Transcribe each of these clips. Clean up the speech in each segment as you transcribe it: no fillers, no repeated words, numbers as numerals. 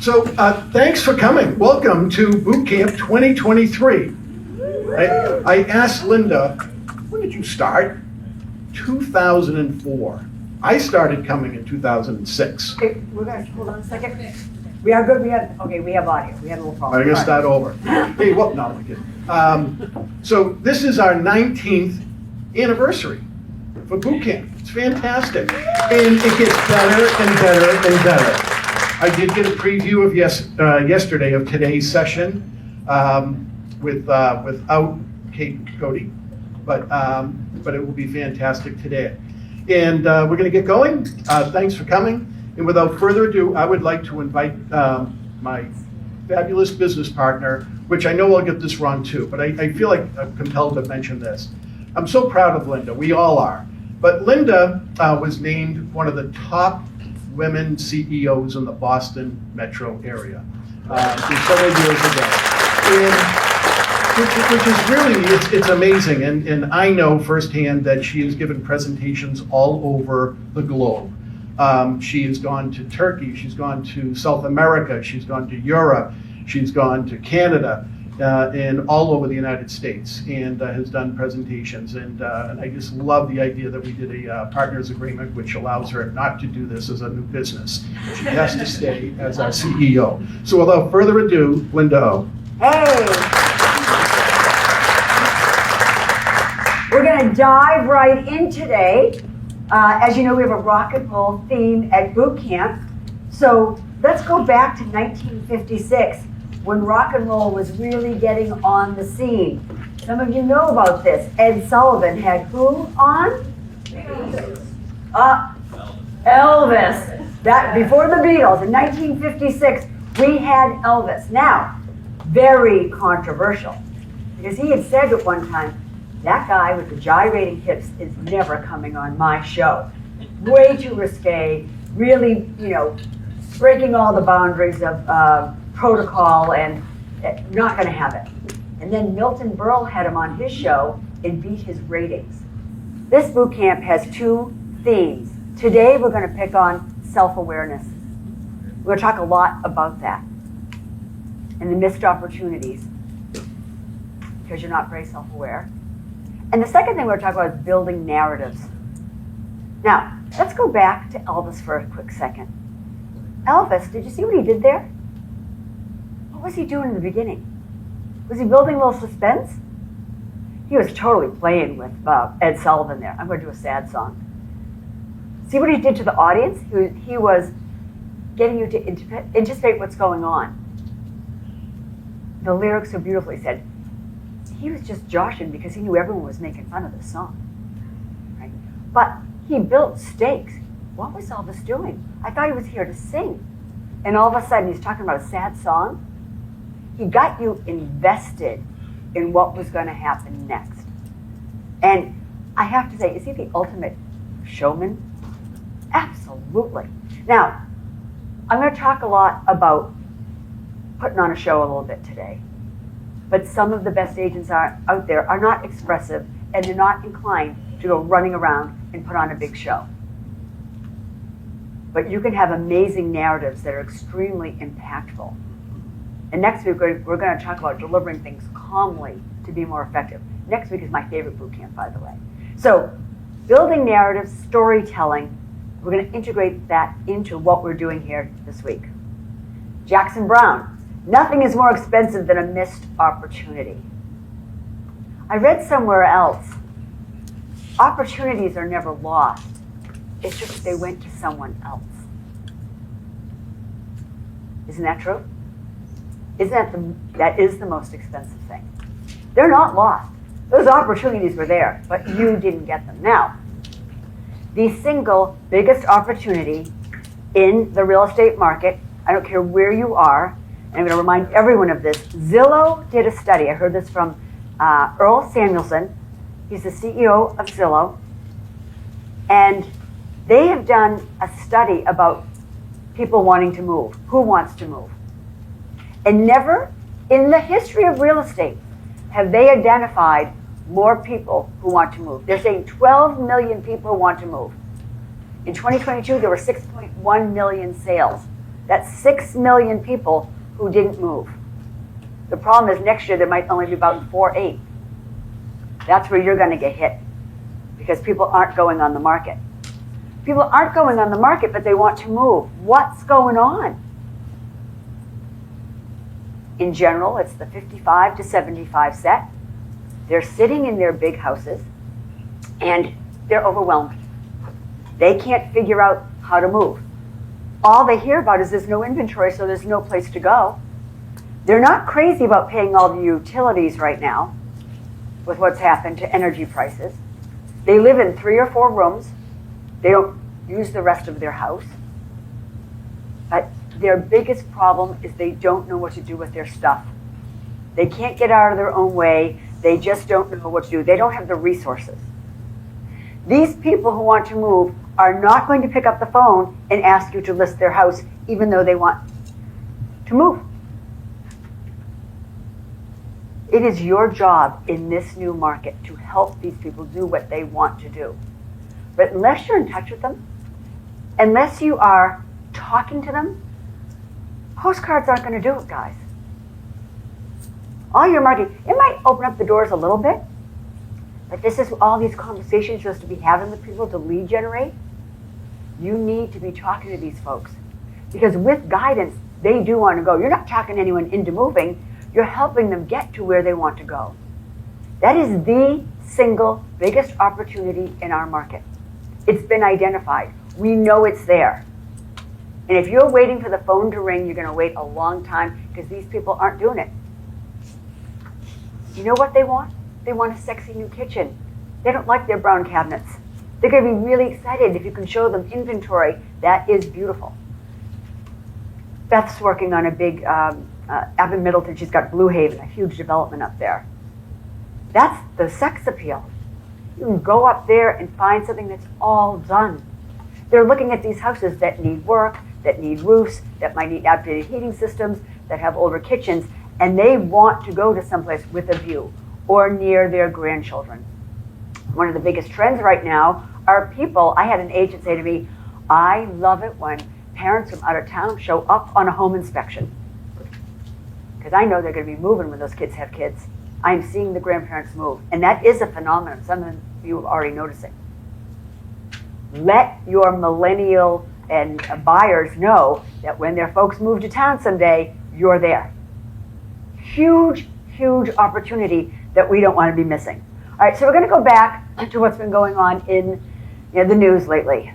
Thanks for coming. Welcome to Boot Camp 2023. I asked Linda, when did you start? 2004. I started coming in 2006. Okay, we're gonna, hold on a second. We are good, we have audio. We had a little problem. I'm gonna start over. Hey, well, no, I'm kidding. So this is our 19th anniversary for Boot Camp. It's fantastic. And it gets better and better and better. I did get a preview of yesterday of today's session without Kate Cody, but it will be fantastic today. And we're going to get going. Thanks for coming. And without further ado, I would like to invite my fabulous business partner, which I know I'll get this wrong too, but I feel like I'm compelled to mention this. I'm so proud of Linda. We all are. But Linda was named one of the top women CEOs in the Boston metro area several years ago. Which is really, it's amazing. And I know firsthand that she has given presentations all over the globe. She has gone to Turkey, she's gone to South America, she's gone to Europe, she's gone to Canada, and all over the United States, and has done presentations. And I just love the idea that we did a partners agreement, which allows her not to do this as a new business. She has to stay as our CEO. So without further ado, Linda O. Hey! We're gonna dive right in today. As you know, we have a rock and roll theme at Boot Camp. So let's go back to 1956. When rock and roll was really getting on the scene. Some of you know about this. Ed Sullivan had who on? Elvis. That before the Beatles, in 1956, we had Elvis. Now, very controversial, because he had said at one time, that guy with the gyrating hips is never coming on my show. Way too risque, really, breaking all the boundaries of protocol, and not going to have it. And then Milton Berle had him on his show and beat his ratings. This boot camp has two themes. Today we're going to pick on self-awareness. We're going to talk a lot about that and the missed opportunities because you're not very self-aware. And the second thing we're going to talk about is building narratives. Now, let's go back to Elvis for a quick second. Elvis, did you see what he did there? What was he doing in the beginning? Was he building a little suspense? He was totally playing with Ed Sullivan there. I'm going to do a sad song. See what he did to the audience? He was getting you to anticipate what's going on. The lyrics so beautifully said, he was just joshing because he knew everyone was making fun of the song. Right? But he built stakes. What was Elvis doing? I thought he was here to sing. And all of a sudden he's talking about a sad song. He got you invested in what was going to happen next. And I have to say, is he the ultimate showman? Absolutely. Now, I'm going to talk a lot about putting on a show a little bit today. But some of the best agents out there are not expressive, and they're not inclined to go running around and put on a big show. But you can have amazing narratives that are extremely impactful. And next week, we're going to talk about delivering things calmly to be more effective. Next week is my favorite boot camp, by the way. So, building narratives, storytelling, we're going to integrate that into what we're doing here this week. Jackson Browne, nothing is more expensive than a missed opportunity. I read somewhere else, opportunities are never lost. It's just they went to someone else. Isn't that true? That is the most expensive thing. They're not lost. Those opportunities were there, but you didn't get them. Now, the single biggest opportunity in the real estate market, I don't care where you are, and I'm going to remind everyone of this. Zillow did a study. I heard this from Earl Samuelson. He's the CEO of Zillow. And they have done a study about people wanting to move. Who wants to move? And never in the history of real estate have they identified more people who want to move. They're saying 12 million people want to move. In 2022, there were 6.1 million sales. That's 6 million people who didn't move. The problem is next year there might only be about 4.8. That's where you're going to get hit because people aren't going on the market. People aren't going on the market, but they want to move. What's going on? In general, it's the 55 to 75 set. They're sitting in their big houses and they're overwhelmed. They can't figure out how to move. All they hear about is there's no inventory, so there's no place to go. They're not crazy about paying all the utilities right now with what's happened to energy prices. They live in 3 or 4 rooms. They don't use the rest of their house. But their biggest problem is they don't know what to do with their stuff. They can't get out of their own way. They just don't know what to do. They don't have the resources. These people who want to move are not going to pick up the phone and ask you to list their house, even though they want to move. It is your job in this new market to help these people do what they want to do. But unless you're in touch with them, unless you are talking to them, postcards aren't going to do it, guys. All your marketing, it might open up the doors a little bit, but this is all these conversations you're supposed to be having with people to lead generate. You need to be talking to these folks because with guidance, they do want to go. You're not talking anyone into moving. You're helping them get to where they want to go. That is the single biggest opportunity in our market. It's been identified. We know it's there. And if you're waiting for the phone to ring, you're going to wait a long time because these people aren't doing it. You know what they want? They want a sexy new kitchen. They don't like their brown cabinets. They're going to be really excited if you can show them inventory. That is beautiful. Beth's working on a big, up in Middleton, she's got Blue Haven, a huge development up there. That's the sex appeal. You can go up there and find something that's all done. They're looking at these houses that need work, that need roofs, that might need outdated heating systems, that have older kitchens, and they want to go to someplace with a view or near their grandchildren. One of the biggest trends right now are people, I had an agent say to me, I love it when parents from out of town show up on a home inspection. Because I know they're going to be moving when those kids have kids. I'm seeing the grandparents move. And that is a phenomenon some of you are already noticing. Let your millennial and buyers know that when their folks move to town someday, you're there. Huge, huge opportunity that we don't want to be missing. All right, so we're going to go back to what's been going on in the news lately.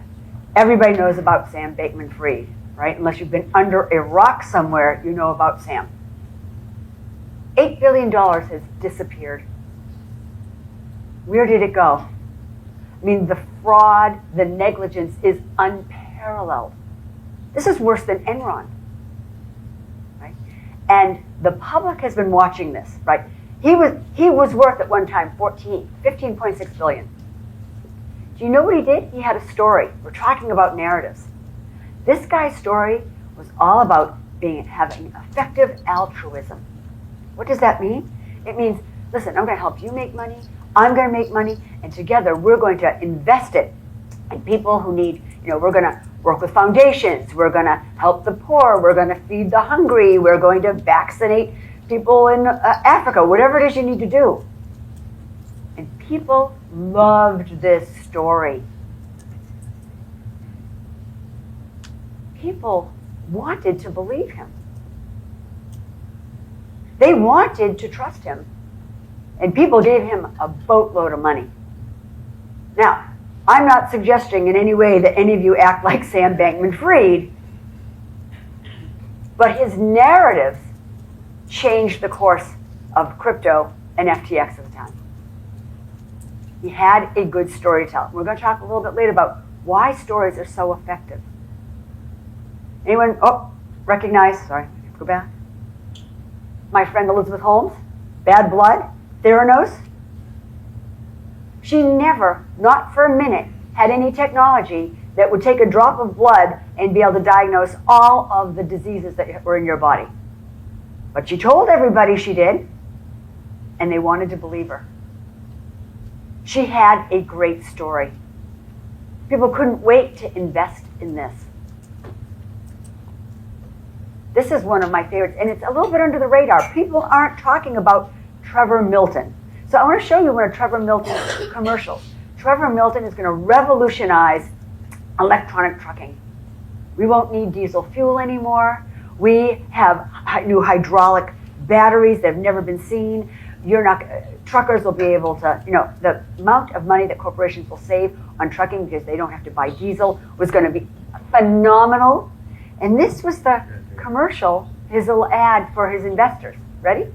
Everybody knows about Sam Bankman-Fried, right? Unless you've been under a rock somewhere, you know about Sam. $8 billion has disappeared. Where did it go? I mean, the fraud, the negligence is unparalleled. This is worse than Enron, right? And the public has been watching this, right? He was worth at one time 15.6 billion. Do you know what he did? He had a story. We're talking about narratives. This guy's story was all about having effective altruism. What does that mean? It means, listen, I'm going to help you make money, I'm going to make money, and together we're going to invest it in people who need, we're going to work with foundations, we're going to help the poor, we're going to feed the hungry, we're going to vaccinate people in Africa, whatever it is you need to do. And people loved this story. People wanted to believe him. They wanted to trust him. And people gave him a boatload of money. Now, I'm not suggesting in any way that any of you act like Sam Bankman-Fried, but his narratives changed the course of crypto and FTX at the time. He had a good story to tell. We're going to talk a little bit later about why stories are so effective. Anyone, recognize, sorry, go back. My friend Elizabeth Holmes, Bad Blood, Theranos. She never, not for a minute, had any technology that would take a drop of blood and be able to diagnose all of the diseases that were in your body. But she told everybody she did, and they wanted to believe her. She had a great story. People couldn't wait to invest in this. This is one of my favorites, and it's a little bit under the radar. People aren't talking about Trevor Milton. So I want to show you one of Trevor Milton's commercials. Trevor Milton is going to revolutionize electronic trucking. We won't need diesel fuel anymore. We have new hydraulic batteries that have never been seen. Truckers will be able to, the amount of money that corporations will save on trucking because they don't have to buy diesel was going to be phenomenal. And this was the commercial, his little ad for his investors. Ready?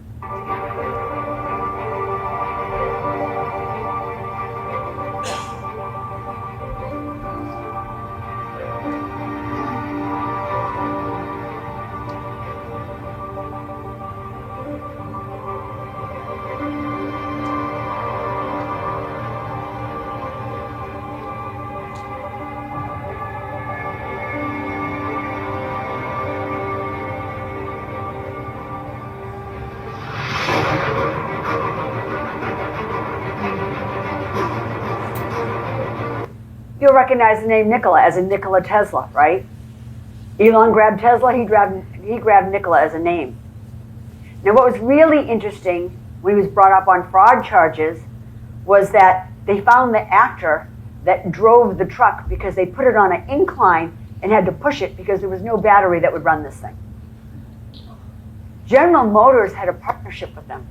You'll recognize the name Nikola as in Nikola Tesla, right? Elon grabbed Tesla, he grabbed Nikola as a name. Now what was really interesting when he was brought up on fraud charges was that they found the actor that drove the truck because they put it on an incline and had to push it because there was no battery that would run this thing. General Motors had a partnership with them.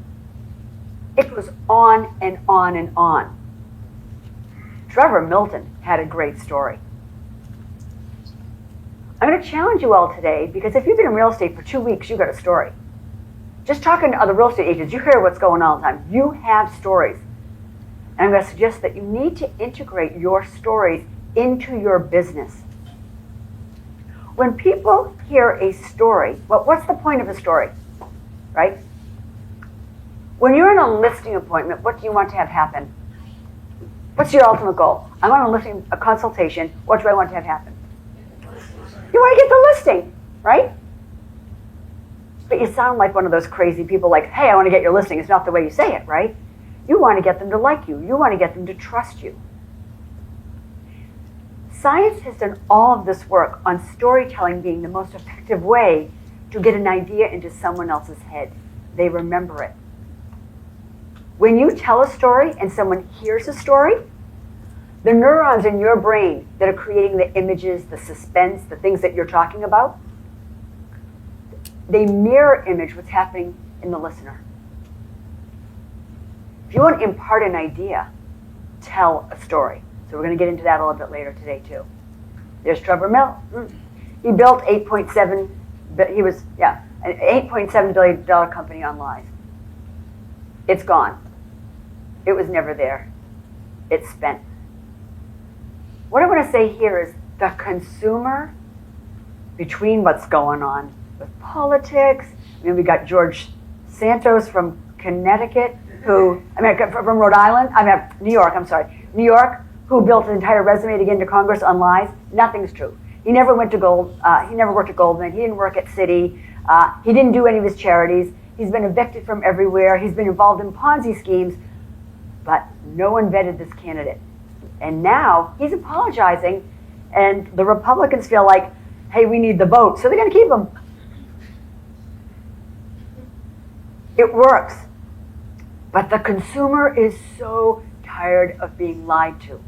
It was on and on and on. Trevor Milton had a great story. I'm going to challenge you all today because if you've been in real estate for 2 weeks, you've got a story. Just talking to other real estate agents, you hear what's going on all the time. You have stories. And I'm going to suggest that you need to integrate your stories into your business. When people hear a story, what's the point of a story, right? When you're in a listing appointment, what do you want to have happen? What's your ultimate goal? I'm on a consultation. What do I want to have happen? You want to get the listing, right? But you sound like one of those crazy people like, hey, I want to get your listing. It's not the way you say it, right? You want to get them to like you. You want to get them to trust you. Science has done all of this work on storytelling being the most effective way to get an idea into someone else's head. They remember it. When you tell a story and someone hears a story, the neurons in your brain that are creating the images, the suspense, the things that you're talking about, they mirror image what's happening in the listener. If you want to impart an idea, tell a story. So we're going to get into that a little bit later today too. There's Trevor Milton. He built an $8.7 billion company on lies. It's gone. It was never there. It's spent. What I want to say here is the consumer, between what's going on with politics, we got George Santos from Connecticut, from Rhode Island, New York, who built an entire resume to get into Congress on lies. Nothing's true. He never went to he never worked at Goldman. He didn't work at Citi. He didn't do any of his charities. He's been evicted from everywhere. He's been involved in Ponzi schemes, but no one vetted this candidate. And now he's apologizing, and the Republicans feel like, hey, we need the vote, so they're going to keep him. It works. But the consumer is so tired of being lied to.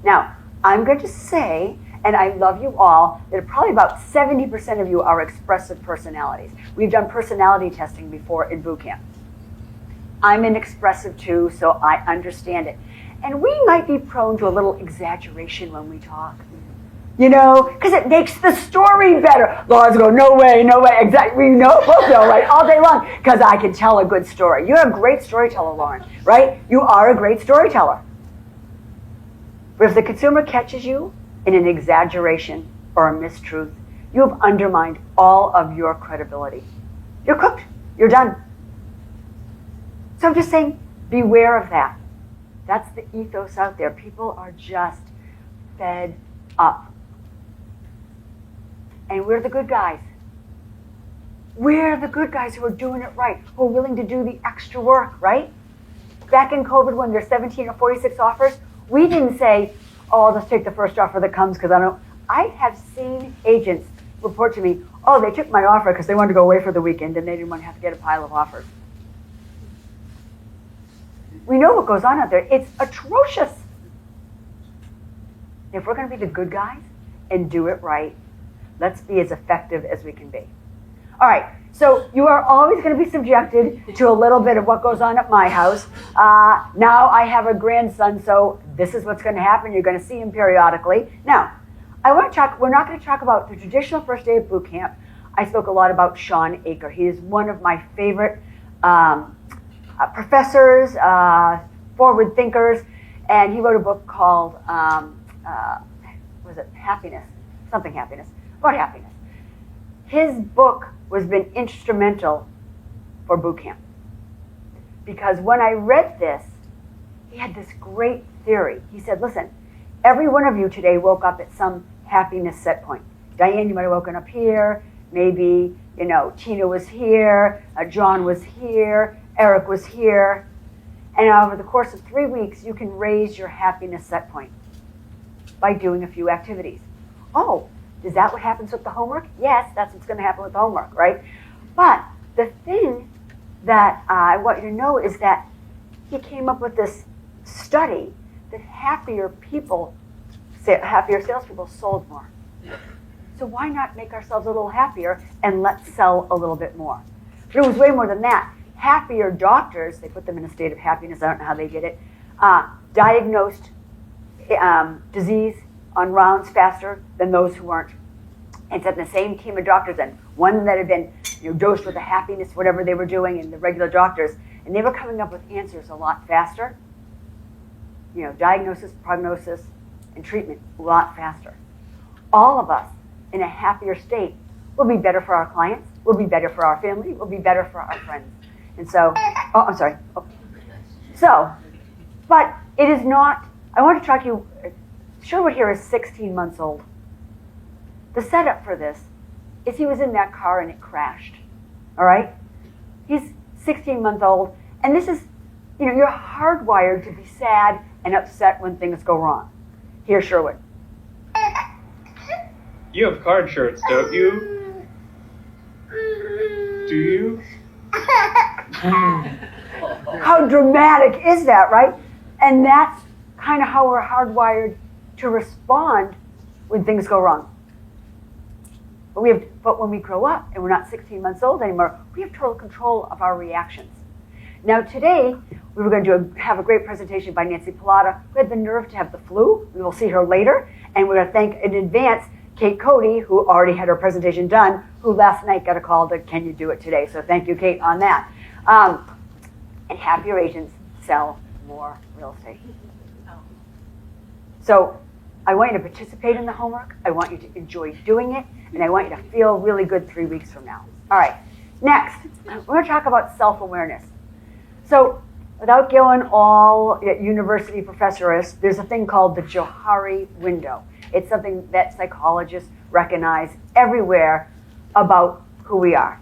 Now, I'm going to say, and I love you all, that probably about 70% of you are expressive personalities. We've done personality testing before in boot camp. I'm an expressive too, so I understand it. And we might be prone to a little exaggeration when we talk. Because it makes the story better. Laura's go, no way, exactly. We both know, right, all day long, because I can tell a good story. You're a great storyteller, Lauren, right? You are a great storyteller. But if the consumer catches you in an exaggeration or a mistruth, you have undermined all of your credibility. You're cooked. You're done. So I'm just saying, beware of that. That's the ethos out there. People are just fed up. And we're the good guys. We're the good guys who are doing it right, who are willing to do the extra work, right? Back in COVID, when there's 17 or 46 offers, we didn't say, oh, I'll just take the first offer that comes because I have seen agents report to me, Oh, they took my offer because they wanted to go away for the weekend and they didn't want to have to get a pile of offers. We know what goes on out there. It's atrocious. If we're going to be the good guys and do it right, let's be as effective as we can be. All right, so you are always going to be subjected to a little bit of what goes on at my house. Now I have a grandson, so this is what's going to happen. You're going to see him periodically. Now, we're not going to talk about the traditional first day of boot camp. I spoke a lot about Sean Aker. He is one of my favorite professors, forward thinkers, and he wrote a book called, was it Happiness? Something Happiness, about happiness. His book has been instrumental for boot camp. Because when I read this, he had this great theory. He said, listen, every one of you today woke up at some happiness set point. Diane, you might have woken up here. Maybe, Tina was here. John was here. Eric was here. And over the course of 3 weeks, you can raise your happiness set point by doing a few activities. Oh, is that what happens with the homework? Yes, that's what's going to happen with the homework, right? But the thing that I want you to know is that he came up with this study that happier salespeople sold more. So why not make ourselves a little happier and let's sell a little bit more? But it was way more than that. Happier doctors, they put them in a state of happiness, I don't know how they did it, diagnosed disease on rounds faster than those who weren't. And sent the same team of doctors in, one that had been dosed with the happiness, whatever they were doing, and the regular doctors, and they were coming up with answers a lot faster. Diagnosis, prognosis, and treatment a lot faster. All of us in a happier state will be better for our clients, will be better for our family, will be better for our friends. And so, I'm sorry. But it is not, I want to talk to you, Sherwood here is 16 months old. The setup for this is he was in that car and it crashed, all right? He's 16 months old, and this is, you're hardwired to be sad and upset when things go wrong. Here's Sherwood. You have car insurance, don't you? Do you? How dramatic is that, right? And that's kind of how we're hardwired to respond when things go wrong. But when we grow up and we're not 16 months old anymore, we have total control of our reactions. Now today, we were going to have a great presentation by Nancy Pilata, who had the nerve to have the flu. We will see her later. And we're going to thank in advance Kate Cody, who already had her presentation done, who last night got a call to, can you do it today? So thank you, Kate, on that. And happier agents sell more real estate. So I want you to participate in the homework. I want you to enjoy doing it. And I want you to feel really good 3 weeks from now. All right, next, we're going to talk about self-awareness. So without going all university professorish, there's a thing called the Johari window. It's something that psychologists recognize everywhere about who we are.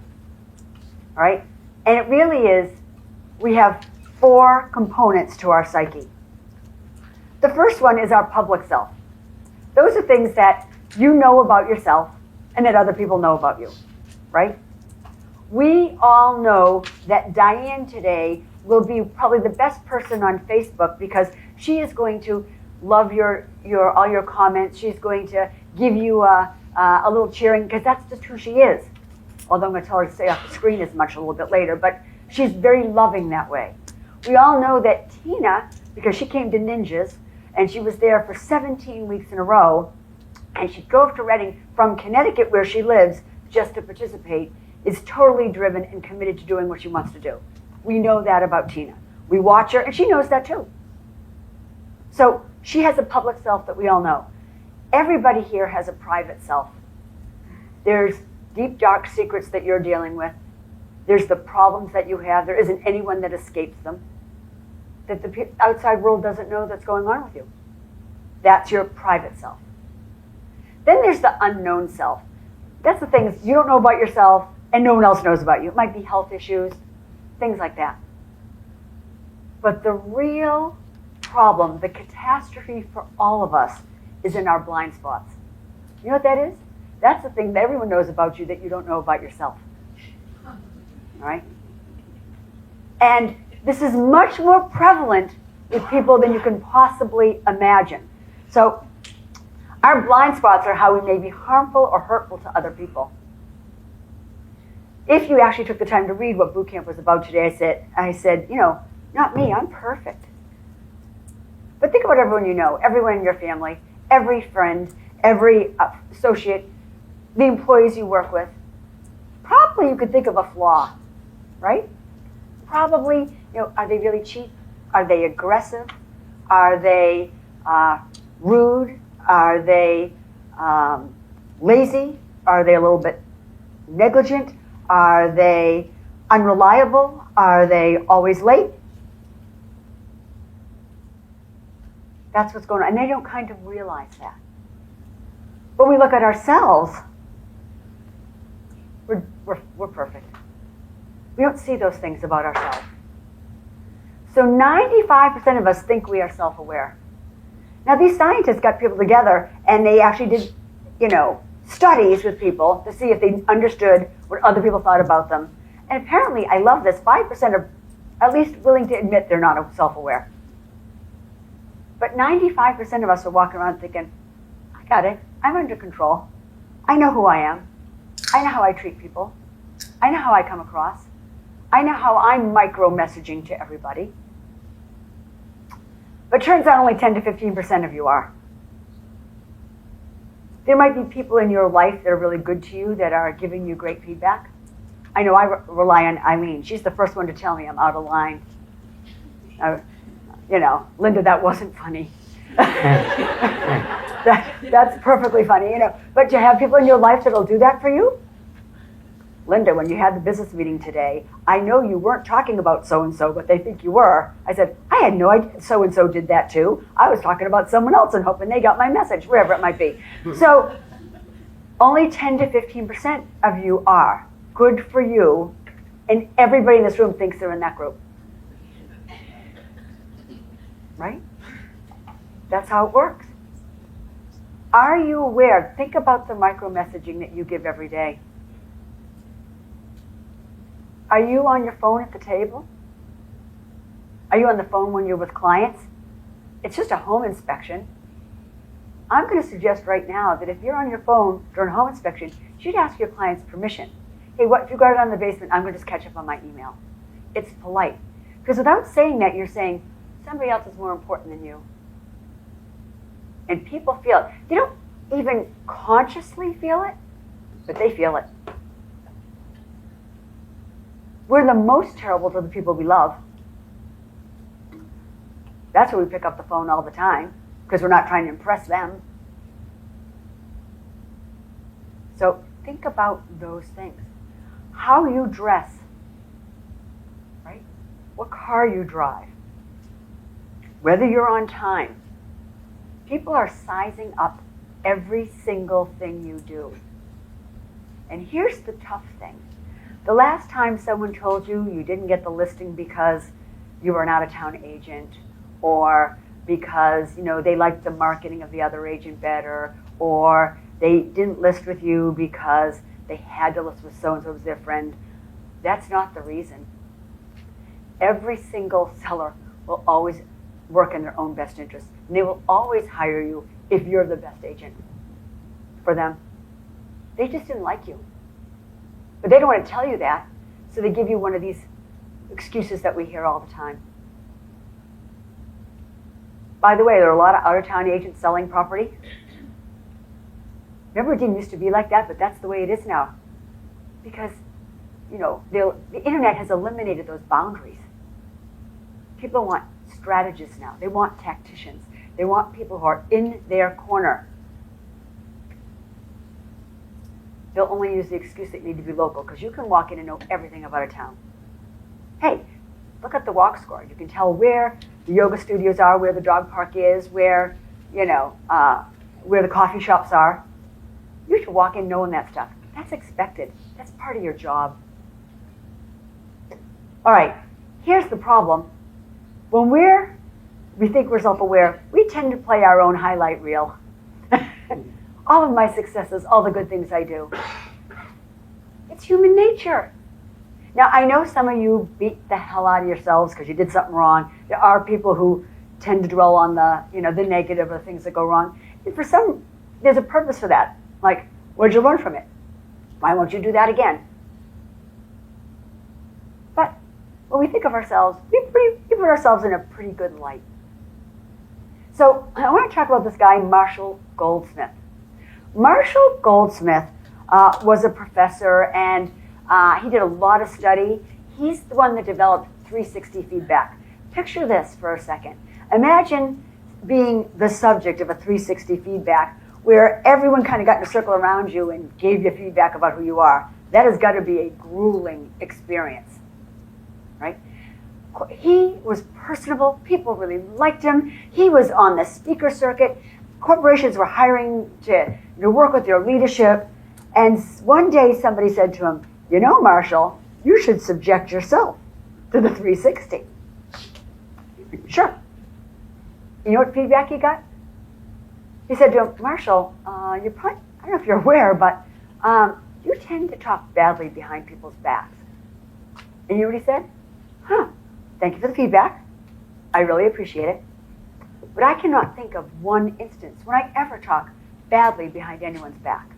All right? And it really is, we have 4 components to our psyche. The first one is our public self. Those are things that you know about yourself and that other people know about you, right? We all know that Diane today will be probably the best person on Facebook because she is going to love all your comments. She's going to give you a little cheering because that's just who she is. Although I'm going to tell her to stay off the screen as much a little bit later, but she's very loving that way. We all know that Tina, because she came to Ninjas and she was there for 17 weeks in a row, and she drove to Reading from Connecticut, where she lives, just to participate, is totally driven and committed to doing what she wants to do. We know that about Tina. We watch her, and she knows that too. So she has a public self that we all know. Everybody here has a private self. There's deep, dark secrets that you're dealing with. There's the problems that you have. There isn't anyone that escapes them, that the outside world doesn't know that's going on with you. That's your private self. Then there's the unknown self. That's the things you don't know about yourself and no one else knows about you. It might be health issues, things like that. But the real problem, the catastrophe for all of us, is in our blind spots. You know what that is? That's the thing that everyone knows about you that you don't know about yourself. All right? And this is much more prevalent with people than you can possibly imagine. So our blind spots are how we may be harmful or hurtful to other people. If you actually took the time to read what boot camp was about today, I said, not me, I'm perfect. But think about everyone you know, everyone in your family, every friend, every associate, the employees you work with. Probably you could think of a flaw, right? Probably, are they really cheap? Are they aggressive? Are they rude? Are they lazy? Are they a little bit negligent? Are they unreliable? Are they always late? That's what's going on. And they don't kind of realize that. When we look at ourselves, we're perfect. We don't see those things about ourselves. So 95% of us think we are self-aware. Now these scientists got people together and they actually did, studies with people to see if they understood what other people thought about them. And apparently, I love this, 5% are at least willing to admit they're not self-aware. But 95% of us are walking around thinking, I got it, I'm under control. I know who I am. I know how I treat people. I know how I come across. I know how I'm micro-messaging to everybody. But turns out only 10 to 15% of you are. There might be people in your life that are really good to you that are giving you great feedback. I know I rely on Eileen. She's the first one to tell me I'm out of line. Linda, that wasn't funny. That's perfectly funny, But to have people in your life that'll do that for you? Linda, when you had the business meeting today, I know you weren't talking about so-and-so, but they think you were. I said, I had no idea so-and-so did that too. I was talking about someone else and hoping they got my message, wherever it might be. So only 10 to 15% of you are. Good for you. And everybody in this room thinks they're in that group. Right? That's how it works. Are you aware? Think about the micro-messaging that you give every day. Are you on your phone at the table? Are you on the phone when you're with clients? It's just a home inspection. I'm going to suggest right now that if you're on your phone during a home inspection, you should ask your clients permission. Hey, what if you got it on the basement? I'm going to just catch up on my email. It's polite. Because without saying that, you're saying somebody else is more important than you. And people feel it. They don't even consciously feel it, but they feel it. We're the most terrible to the people we love. That's why we pick up the phone all the time, because we're not trying to impress them. So think about those things. How you dress, right? What car you drive, whether you're on time. People are sizing up every single thing you do. And here's the tough thing. The last time someone told you you didn't get the listing because you were an out-of-town agent, or because they liked the marketing of the other agent better, or they didn't list with you because they had to list with so-and-so as their friend, that's not the reason. Every single seller will always work in their own best interest, and they will always hire you if you're the best agent for them. They just didn't like you. But they don't want to tell you that, so they give you one of these excuses that we hear all the time. By the way, there are a lot of out-of-town agents selling property. Remember, it didn't used to be like that, but that's the way it is now. Because, the internet has eliminated those boundaries. People want strategists now. They want tacticians. They want people who are in their corner. They'll only use the excuse that you need to be local, because you can walk in and know everything about a town. Hey, look at the walk score. You can tell where the yoga studios are, where the dog park is, where the coffee shops are. You should walk in knowing that stuff. That's expected. That's part of your job. All right, here's the problem. When we think we're self-aware, we tend to play our own highlight reel. all of my successes, all the good things I do. It's human nature. Now, I know some of you beat the hell out of yourselves because you did something wrong. There are people who tend to dwell on the, the negative or things that go wrong. And for some, there's a purpose for that. Like, where'd you learn from it? Why won't you do that again? But when we think of ourselves, we put ourselves in a pretty good light. So I want to talk about this guy, Marshall Goldsmith. Marshall Goldsmith was a professor, and he did a lot of study. He's the one that developed 360 feedback. Picture this for a second. Imagine being the subject of a 360 feedback where everyone kind of got in a circle around you and gave you feedback about who you are. That has got to be a grueling experience, right? He was personable. People really liked him. He was on the speaker circuit. Corporations were hiring to work with their leadership. And one day somebody said to him, Marshall, you should subject yourself to the 360. Sure. You know what feedback he got? He said to him, Marshall, you're probably, I don't know if you're aware, but you tend to talk badly behind people's backs. And you know what he said? Thank you for the feedback. I really appreciate it. But I cannot think of one instance when I ever talk badly behind anyone's back.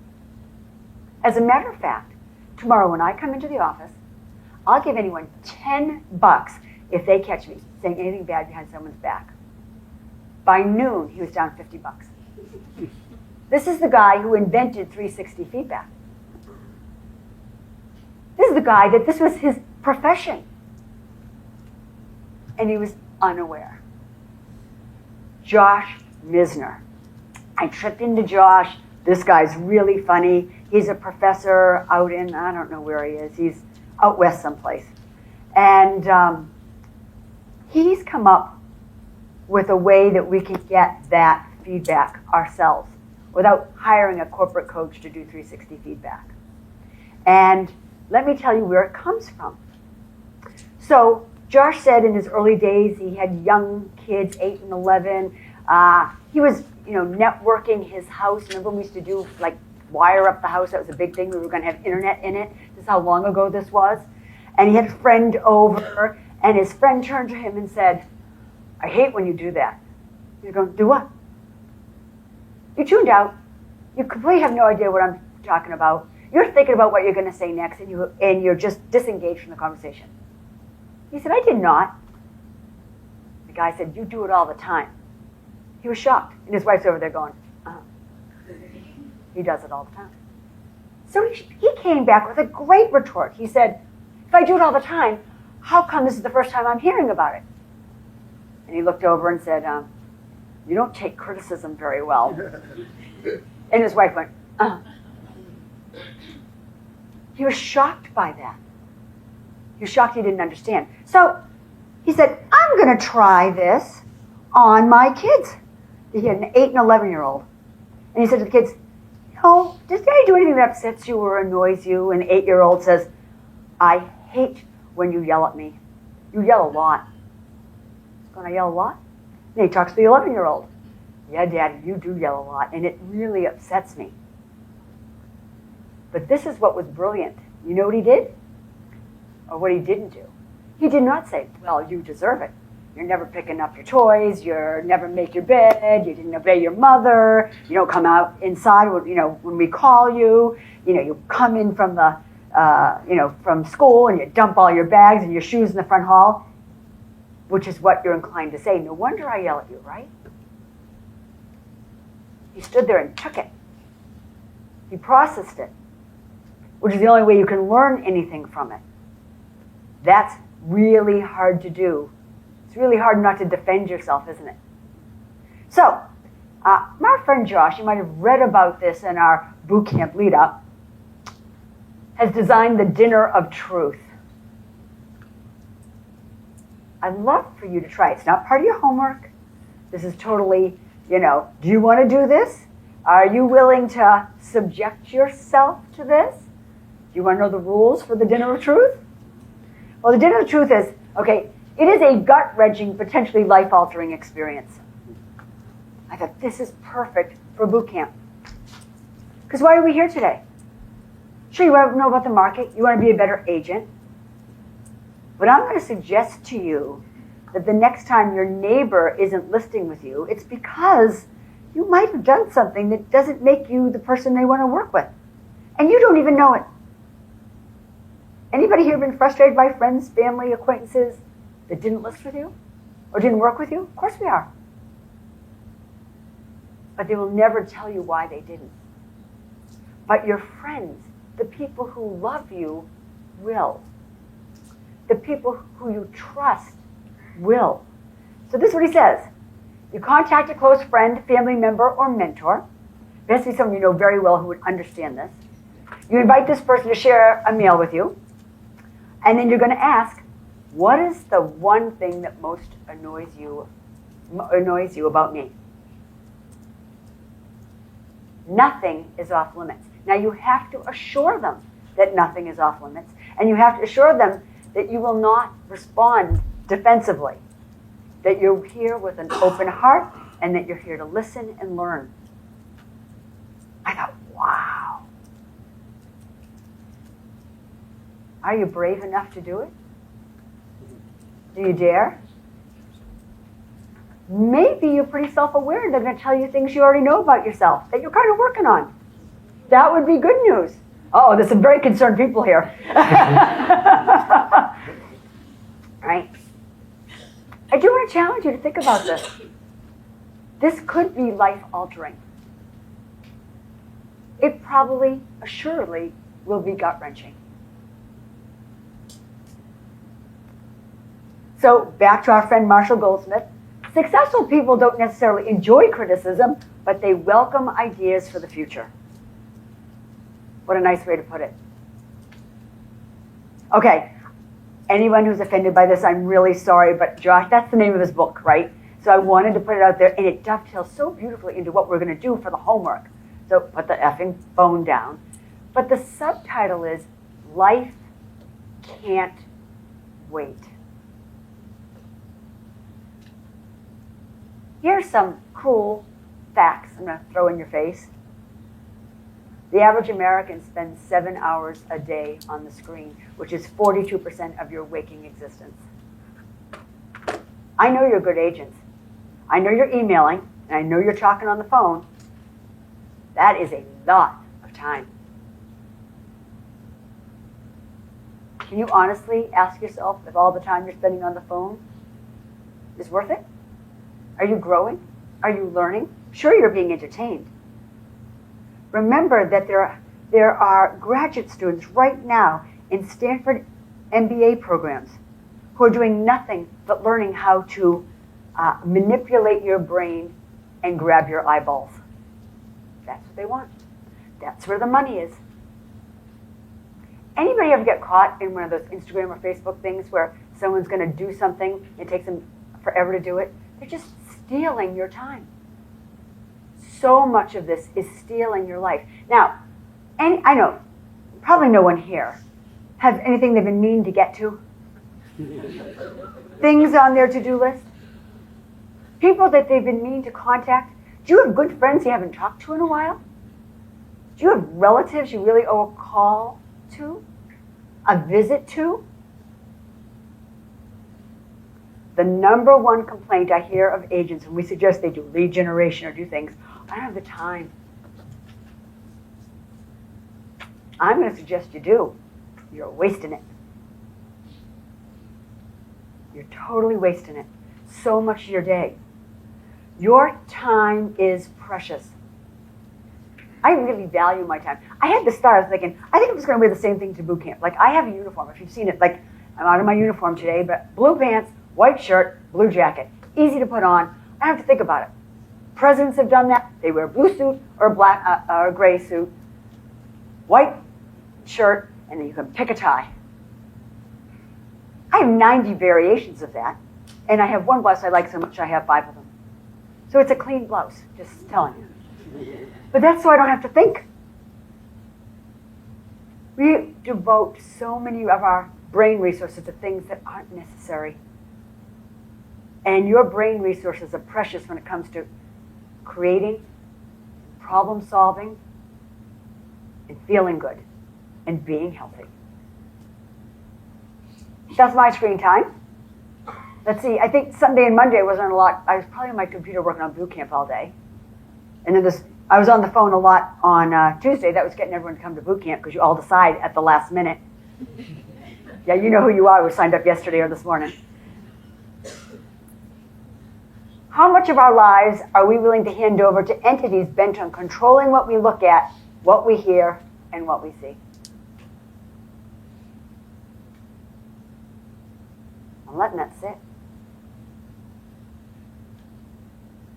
As a matter of fact, tomorrow when I come into the office, I'll give anyone $10 if they catch me saying anything bad behind someone's back. By noon, he was down $50. This is the guy who invented 360 feedback. This is the guy that this was his profession. And he was unaware. Josh Misner. I tripped into Josh. This guy's really funny. He's a professor out in, I don't know where he is. He's out west someplace. And he's come up with a way that we can get that feedback ourselves without hiring a corporate coach to do 360 feedback. And let me tell you where it comes from. So Josh said in his early days he had young kids, 8 and 11. He was, networking his house. Remember when we used to do like wire up the house? That was a big thing. We were going to have internet in it. This is how long ago this was. And he had a friend over, and his friend turned to him and said, I hate when you do that. He's going, do what? You tuned out. You completely have no idea what I'm talking about. You're thinking about what you're going to say next, and you're just disengaged from the conversation. He said, I did not. The guy said, you do it all the time. He was shocked, and his wife's over there going, He does it all the time. So he came back with a great retort. He said, if I do it all the time, how come this is the first time I'm hearing about it? And he looked over and said, you don't take criticism very well. And his wife went, He was shocked by that. He was shocked he didn't understand. So he said, I'm going to try this on my kids. He had an 8 and 11-year-old. And he said to the kids, does Daddy do anything that upsets you or annoys you? And the 8-year-old says, I hate when you yell at me. You yell a lot. When I yell a lot? And he talks to the 11-year-old. Yeah, Daddy, you do yell a lot, and it really upsets me. But this is what was brilliant. You know what he did? Or what he didn't do? He did not say, well, you deserve it. You're never picking up your toys. You never make your bed. You didn't obey your mother. You don't come out inside when we call you. You come in from the from school and you dump all your bags and your shoes in the front hall, which is what you're inclined to say. No wonder I yell at you, right? He stood there and took it. He processed it, which is the only way you can learn anything from it. That's really hard to do. It's really hard not to defend yourself, isn't it? So, my friend Josh, you might have read about this in our boot camp lead-up, has designed the Dinner of Truth. I'd love for you to try it. It's not part of your homework. This is totally, do you want to do this? Are you willing to subject yourself to this? Do you want to know the rules for the Dinner of Truth? Well, the Dinner of Truth is, it is a gut-wrenching, potentially life-altering experience. I thought, this is perfect for boot camp. Because why are we here today? Sure, you want to know about the market. You want to be a better agent. But I'm going to suggest to you that the next time your neighbor isn't listing with you, it's because you might have done something that doesn't make you the person they want to work with. And you don't even know it. Anybody here been frustrated by friends, family, acquaintances that didn't list with you or didn't work with you? Of course we are. But they will never tell you why they didn't. But your friends, the people who love you, will. The people who you trust will. So this is what he says. You contact a close friend, family member, or mentor. It has to be someone you know very well who would understand this. You invite this person to share a meal with you. And then you're going to ask, what is the one thing that most annoys you about me? Nothing is off limits. Now you have to assure them that nothing is off limits. And you have to assure them that you will not respond defensively. That you're here with an open heart and that you're here to listen and learn. I thought, wow. Are you brave enough to do it? Do you dare? Maybe you're pretty self-aware and they're going to tell you things you already know about yourself that you're kind of working on. That would be good news. Oh, there's some very concerned people here. Right? I do want to challenge you to think about this. This could be life-altering. It probably, assuredly, will be gut-wrenching. So, back to our friend Marshall Goldsmith. Successful people don't necessarily enjoy criticism, but they welcome ideas for the future. What a nice way to put it. Okay, anyone who's offended by this, I'm really sorry, but Josh, that's the name of his book, right? So I wanted to put it out there, and it dovetails so beautifully into what we're going to do for the homework. So put the effing phone down. But the subtitle is Life Can't Wait. Here's some cool facts I'm going to throw in your face. The average American spends 7 hours a day on the screen, which is 42% of your waking existence. I know you're good agents. I know you're emailing, and I know you're talking on the phone. That is a lot of time. Can you honestly ask yourself if all the time you're spending on the phone is worth it? Are you growing? Are you learning? Sure, you're being entertained. Remember that there are graduate students right now in Stanford MBA programs who are doing nothing but learning how to manipulate your brain and grab your eyeballs. That's what they want. That's where the money is. Anybody ever get caught in one of those Instagram or Facebook things where someone's going to do something, it takes them forever to do it? They're just stealing your time. So much of this is stealing your life. Now, I know, probably no one here has anything they've been mean to get to. Things on their to-do list. People that they've been mean to contact. Do you have good friends you haven't talked to in a while? Do you have relatives you really owe a call to? A visit to? The number one complaint I hear of agents when we suggest they do lead generation or do things, I don't have the time. I'm going to suggest you do. You're wasting it. You're totally wasting it. So much of your day. Your time is precious. I really value my time. I had to start thinking, I think I'm just going to wear the same thing to boot camp. Like, I have a uniform. If you've seen it, like, I'm out of my uniform today, but blue pants, white shirt, blue jacket. Easy to put on. I don't have to think about it. Presidents have done that. They wear a blue suit or a black or a gray suit, white shirt, and then you can pick a tie. I have 90 variations of that, and I have one blouse I like so much I have 5 of them. So it's a clean blouse, just telling you. But that's so I don't have to think. We devote so many of our brain resources to things that aren't necessary. And your brain resources are precious when it comes to creating, problem solving, and feeling good and being healthy. That's my screen time. Let's see, I think Sunday and Monday wasn't a lot. I was probably on my computer working on boot camp all day. And then I was on the phone a lot on Tuesday. That was getting everyone to come to boot camp because you all decide at the last minute. Yeah, you know who you are who signed up yesterday or this morning. How much of our lives are we willing to hand over to entities bent on controlling what we look at, what we hear, and what we see? I'm letting that sit.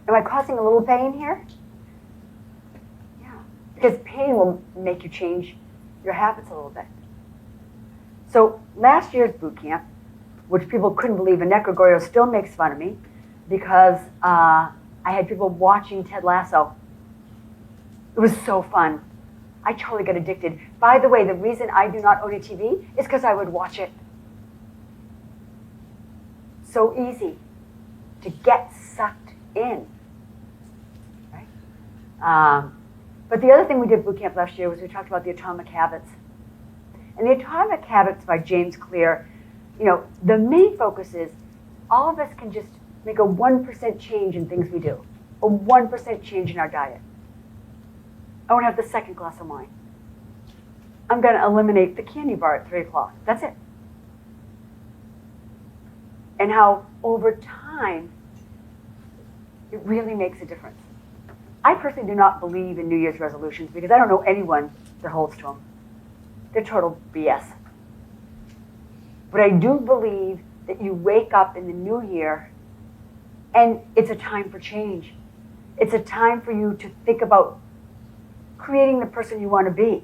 Am I causing a little pain here? Yeah, because pain will make you change your habits a little bit. So last year's boot camp, which people couldn't believe, and Annette Gregorio still makes fun of me because I had people watching Ted Lasso. It was so fun. I totally got addicted. By the way, the reason I do not own a TV is because I would watch it. So easy to get sucked in. Right? But the other thing we did at boot camp last year was we talked about the Atomic Habits. And the Atomic Habits by James Clear, the main focus is all of us can just make a 1% change in things we do, a 1% change in our diet. I won't have the second glass of wine. I'm going to eliminate the candy bar at 3 o'clock. That's it. And how over time, it really makes a difference. I personally do not believe in New Year's resolutions because I don't know anyone that holds to them. They're total BS. But I do believe that you wake up in the new year and it's a time for change. It's a time for you to think about creating the person you want to be.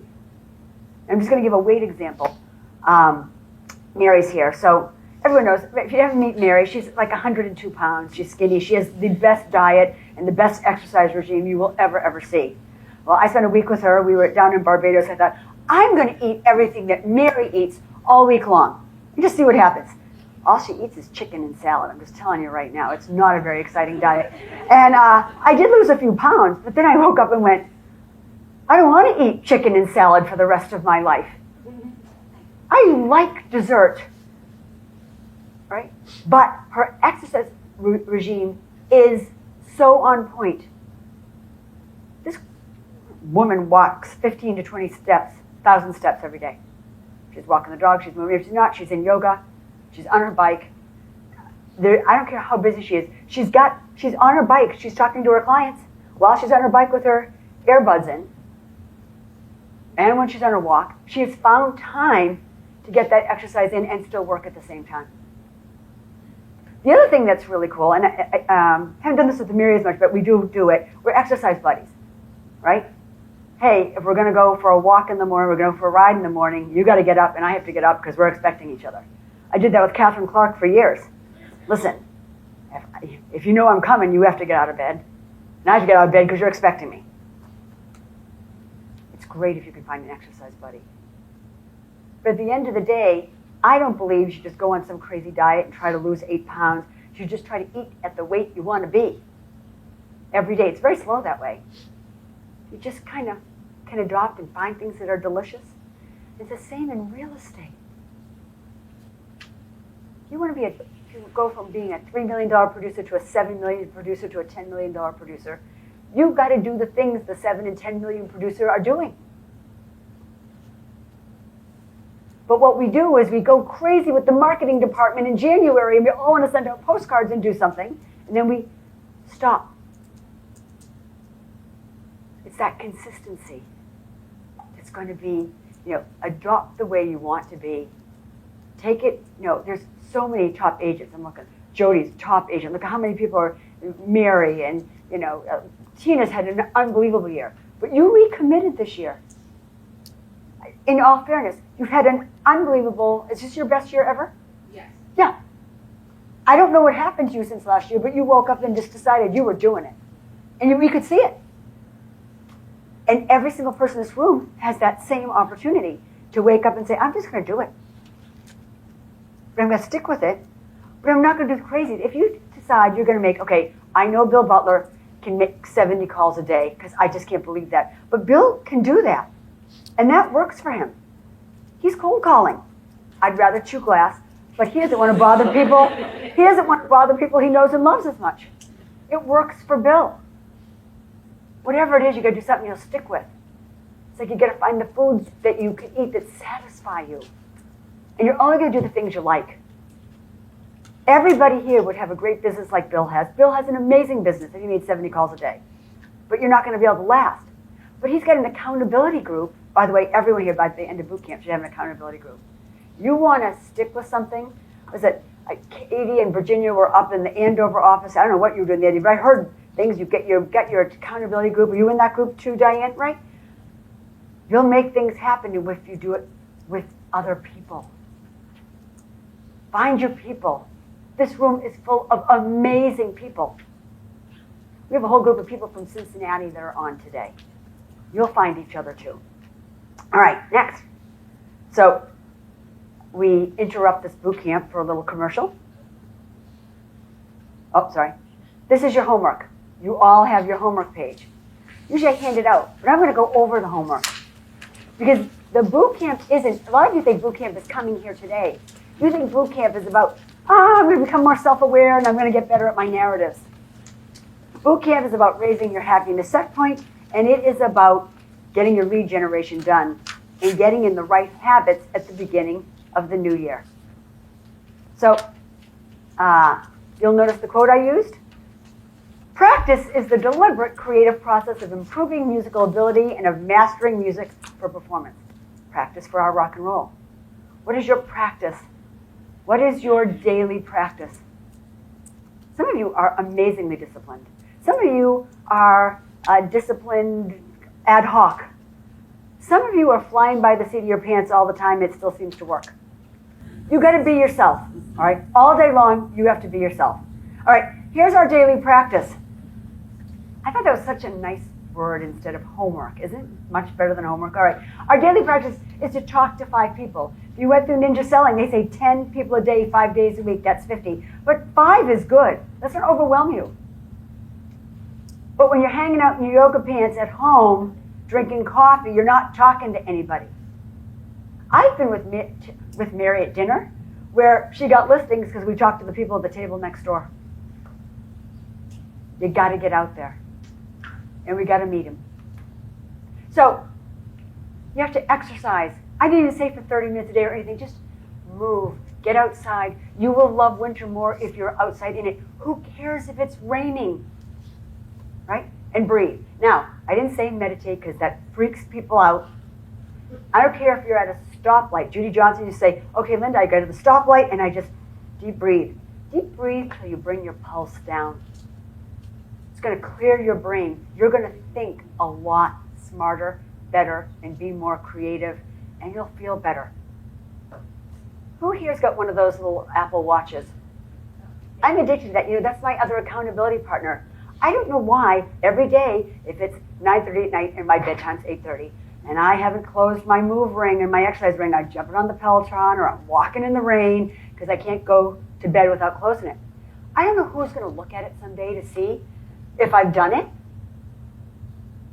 I'm just going to give a weight example. Mary's here. So everyone knows, if you haven't met Mary, she's like 102 pounds. She's skinny. She has the best diet and the best exercise regime you will ever see. Well, I spent a week with her. We were down in Barbados. I thought, I'm going to eat everything that Mary eats all week long and just see what happens. All she eats is chicken and salad. I'm just telling you right now, it's not a very exciting diet. And I did lose a few pounds, but then I woke up and went, I don't want to eat chicken and salad for the rest of my life. I like dessert, right? But her exercise regime is so on point. This woman walks 15 to 20 steps, 1,000 steps every day. She's walking the dog, she's moving. If she's not, she's in yoga, she's on her bike. I don't care how busy she is. She's on her bike, she's talking to her clients while she's on her bike with her earbuds in. And when she's on her walk, she has found time to get that exercise in and still work at the same time. The other thing that's really cool, and I haven't done this with Mary as much, but we do it, we're exercise buddies, right? Hey, if we're going to go for a walk in the morning, we're going to go for a ride in the morning, you got to get up and I have to get up because we're expecting each other. I did that with Catherine Clark for years. Listen, if you know I'm coming, you have to get out of bed. And I have to get out of bed because you're expecting me. It's great if you can find an exercise buddy. But at the end of the day, I don't believe you should just go on some crazy diet and try to lose 8 pounds. You should just try to eat at the weight you want to be every day. It's very slow that way. You just kind of can adopt and find things that are delicious. It's the same in real estate. You want to go from being a $3 million producer to a $7 million producer to a $10 million producer. You've got to do the things the 7 and 10 million producer are doing. But what we do is we go crazy with the marketing department in January and we all want to send out postcards and do something, and then we stop. It's that consistency. It's going to be, adopt the way you want to be. Take it, there's so many top agents. I'm looking, Jody's top agent. Look at how many people are, Mary and, Tina's had an unbelievable year. But you recommitted this year. In all fairness, you've had an unbelievable, is this your best year ever? Yes. Yeah. I don't know what happened to you since last year, but you woke up and just decided you were doing it. And we could see it. And every single person in this room has that same opportunity to wake up and say, I'm just going to do it. But I'm going to stick with it, but I'm not going to do crazy. If you decide you're going to make, okay, I know Bill Butler can make 70 calls a day because I just can't believe that. But Bill can do that. And that works for him. He's cold calling. I'd rather chew glass, but he doesn't want to bother people. He doesn't want to bother people he knows and loves as much. It works for Bill. Whatever it is, you got to do something you'll stick with. It's like you got to find the foods that you can eat that satisfy you. And you're only going to do the things you like. Everybody here would have a great business like Bill has. Bill has an amazing business if he made 70 calls a day. But you're not going to be able to last. But he's got an accountability group. By the way, everyone here by the end of boot camp should have an accountability group. You want to stick with something? Was it Katie and Virginia were up in the Andover office? I don't know what you were doing the other day, but I heard things. You get your accountability group. Are you in that group too, Diane? Right? You'll make things happen if you do it with other people. Find your people. This room is full of amazing people. We have a whole group of people from Cincinnati that are on today. You'll find each other too. All right, next. So we interrupt this boot camp for a little commercial. Oh, sorry. This is your homework. You all have your homework page. Usually I hand it out, but I'm going to go over the homework. Because the boot camp isn't, a lot of you think boot camp is coming here today. You think boot camp is about, I'm going to become more self-aware and I'm going to get better at my narratives. Boot camp is about raising your happiness set point, and it is about getting your lead generation done and getting in the right habits at the beginning of the new year. So you'll notice the quote I used. Practice is the deliberate creative process of improving musical ability and of mastering music for performance. Practice for our rock and roll. What is your practice? What is your daily practice? Some of you are amazingly disciplined. Some of you are disciplined ad hoc. Some of you are flying by the seat of your pants all the time. It still seems to work. You got to be yourself, all right? All day long, you have to be yourself. All right, here's our daily practice. I thought that was such a nice word instead of homework. Isn't it much better than homework? All right, our daily practice is to talk to 5 people. If you went through Ninja Selling, they say 10 people a day, 5 days a week, that's 50. But 5 is good. Let's not overwhelm you. But when you're hanging out in your yoga pants at home, drinking coffee, you're not talking to anybody. I've been with Mary at dinner, where she got listings because we talked to the people at the table next door. You got to get out there, and we got to meet them. So you have to exercise. I didn't even say for 30 minutes a day or anything. Just move, get outside. You will love winter more if you're outside in it. Who cares if it's raining? Right? And breathe. Now, I didn't say meditate because that freaks people out. I don't care if you're at a stoplight. Judy Johnson, you say, okay, Linda, I go to the stoplight and I just deep breathe. Deep breathe till you bring your pulse down. It's going to clear your brain. You're going to think a lot smarter, better, and be more creative, and you'll feel better. Who here's got one of those little Apple Watches? I'm addicted to that. You know, that's my other accountability partner. I don't know why every day, if it's 9:30 at night and my bedtime's 8:30, and I haven't closed my move ring and my exercise ring, I'm jumping on the Peloton or I'm walking in the rain because I can't go to bed without closing it. I don't know who's going to look at it someday to see if I've done it,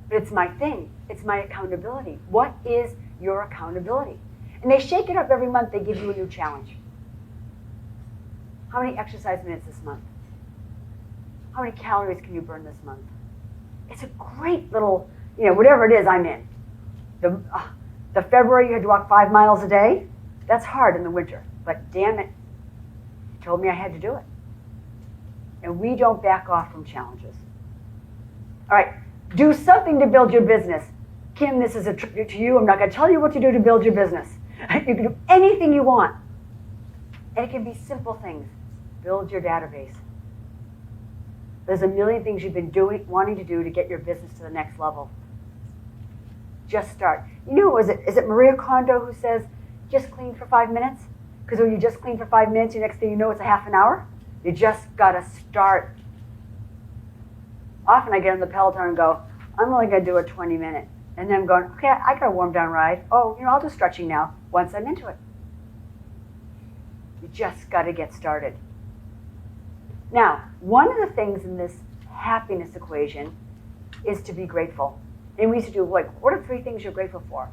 but it's my thing. It's my accountability. What is your accountability? And they shake it up every month. They give you a new challenge. How many exercise minutes this month? How many calories can you burn this month? It's a great little, whatever it is I'm in. The February you had to walk 5 miles a day, that's hard in the winter. But damn it, he told me I had to do it. And we don't back off from challenges. All right, do something to build your business. Kim, this is a tribute to you. I'm not going to tell you what to do to build your business. You can do anything you want. And it can be simple things. Build your database. There's a million things you've been wanting to do to get your business to the next level. Just start. Is it Maria Kondo who says, just clean for 5 minutes? Because when you just clean for 5 minutes, the next thing you know, it's a half an hour. You just got to start. Often I get on the Peloton and go, I'm only going to do a 20-minute. And then I'm going, okay, I got a warm down ride. Oh, I'll do stretching now once I'm into it. You just got to get started. Now, one of the things in this happiness equation is to be grateful. And we used to do, what are 3 things you're grateful for?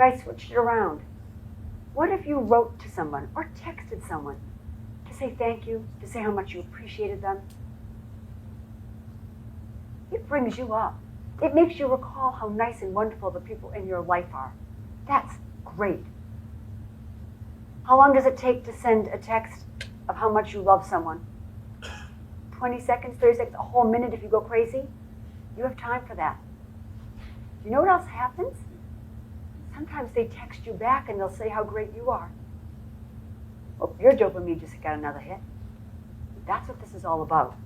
But I switched it around. What if you wrote to someone or texted someone to say thank you, to say how much you appreciated them? It brings you up. It makes you recall how nice and wonderful the people in your life are. That's great. How long does it take to send a text of how much you love someone? 20 seconds, 30 seconds, a whole minute if you go crazy? You have time for that. You know what else happens? Sometimes they text you back and they'll say how great you are. Well, your dopamine just got another hit. That's what this is all about.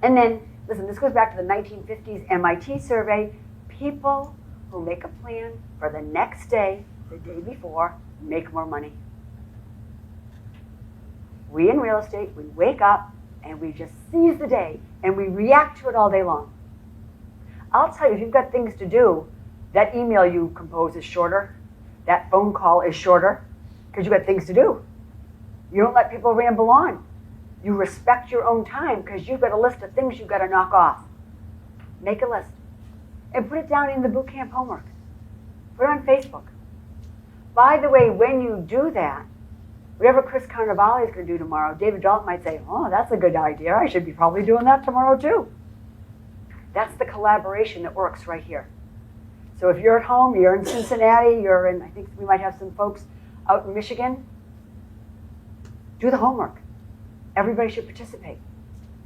And then, listen, this goes back to the 1950s MIT survey. People who make a plan for the next day, the day before, make more money. We in real estate, we wake up and we just seize the day and we react to it all day long. I'll tell you, if you've got things to do, that email you compose is shorter, that phone call is shorter, because you've got things to do. You don't let people ramble on. You respect your own time because you've got a list of things you've got to knock off. Make a list and put it down in the boot camp homework. Put it on Facebook. By the way, when you do that, whatever Chris Carnevale is going to do tomorrow, David Dalton might say, oh, that's a good idea. I should be probably doing that tomorrow too. That's the collaboration that works right here. So if you're at home, you're in Cincinnati, you're in, I think we might have some folks out in Michigan, do the homework. Everybody should participate.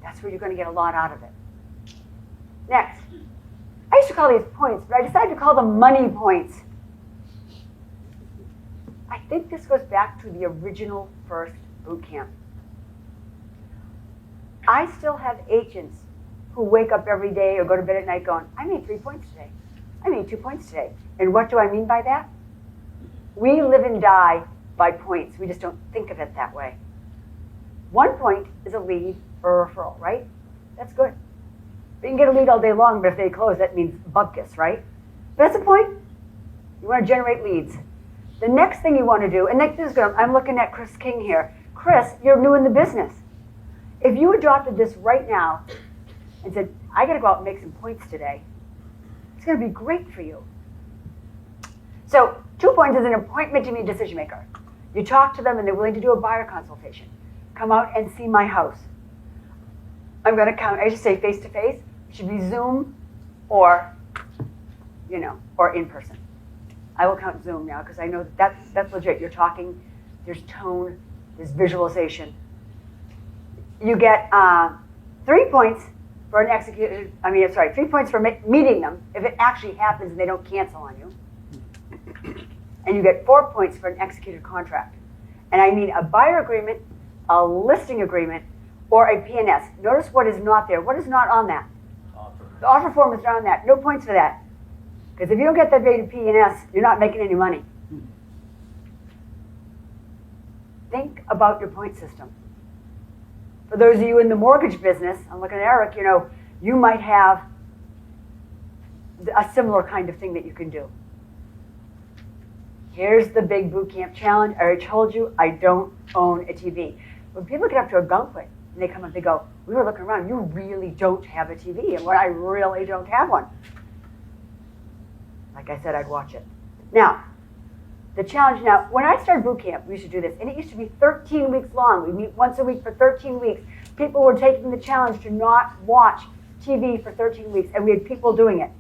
That's where you're going to get a lot out of it. Next, I used to call these points, but I decided to call them money points. I think this goes back to the original first boot camp. I still have agents who wake up every day or go to bed at night going, I made 3 points today. I made 2 points today. And what do I mean by that? We live and die by points. We just don't think of it that way. 1 point is a lead or a referral, right? That's good. But you can get a lead all day long, but if they close, that means bupkis, right? But that's a point. You want to generate leads. The next thing you want to do, and this is good, I'm looking at Chris King here. Chris, you're new in the business. If you adopted this right now and said, I got to go out and make some points today, it's going to be great for you. So 2 points is an appointment to meet a decision maker. You talk to them and they're willing to do a buyer consultation. Come out and see my house. I'm going to count, I just say face-to-face. It should be Zoom or, or in person. I will count Zoom now because I know that's legit. You're talking, there's tone, there's visualization. You get 3 points for an executed, 3 points for meeting them if it actually happens and they don't cancel on you. And you get 4 points for an executed contract. And I mean a buyer agreement, a listing agreement, or a P&S. Notice what is not there. What is not on that? Offer. The offer form is not on that. No points for that. Because if you don't get that rated P&S, you're not making any money. Think about your point system. For those of you in the mortgage business, I'm looking at Eric, you might have a similar kind of thing that you can do. Here's the big boot camp challenge. I already told you I don't own a TV. When people get up to a gunpoint and they come up, they go, we were looking around, you really don't have a TV. And I really don't have one. Like I said, I'd watch it. Now, the challenge now, when I started boot camp, we used to do this, and it used to be 13 weeks long. We'd meet once a week for 13 weeks. People were taking the challenge to not watch TV for 13 weeks, and we had people doing it.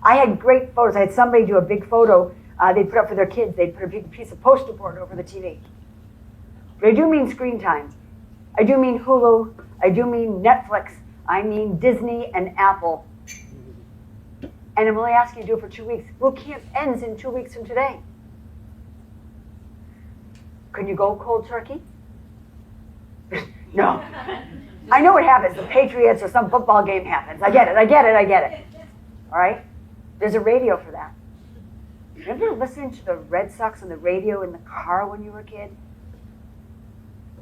I had great photos. I had somebody do a big photo they'd put up for their kids. They'd put a big piece of poster board over the TV. But I do mean screen time. I do mean Hulu. I do mean Netflix. I mean Disney and Apple. And I'm only asking you to do it for 2 weeks. Boot camp ends in 2 weeks from today. Can you go cold turkey? No. I know what happens. The Patriots or some football game happens. I get it. All right? There's a radio for that. Remember listening to the Red Sox on the radio in the car when you were a kid?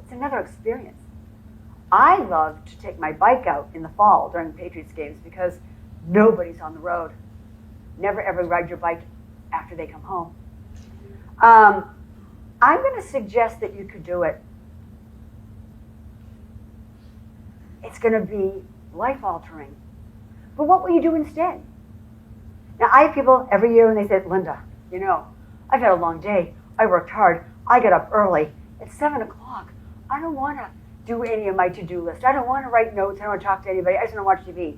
It's another experience. I love to take my bike out in the fall during the Patriots games because nobody's on the road. Never ever ride your bike after they come home. I'm going to suggest that you could do it. It's going to be life-altering. But what will you do instead? Now, I have people every year when they say, Linda, You know, I've had a long day. I worked hard. I get up early. It's 7 o'clock. I don't want to do any of my to-do list. I don't want to write notes. I don't want to talk to anybody. I just want to watch TV.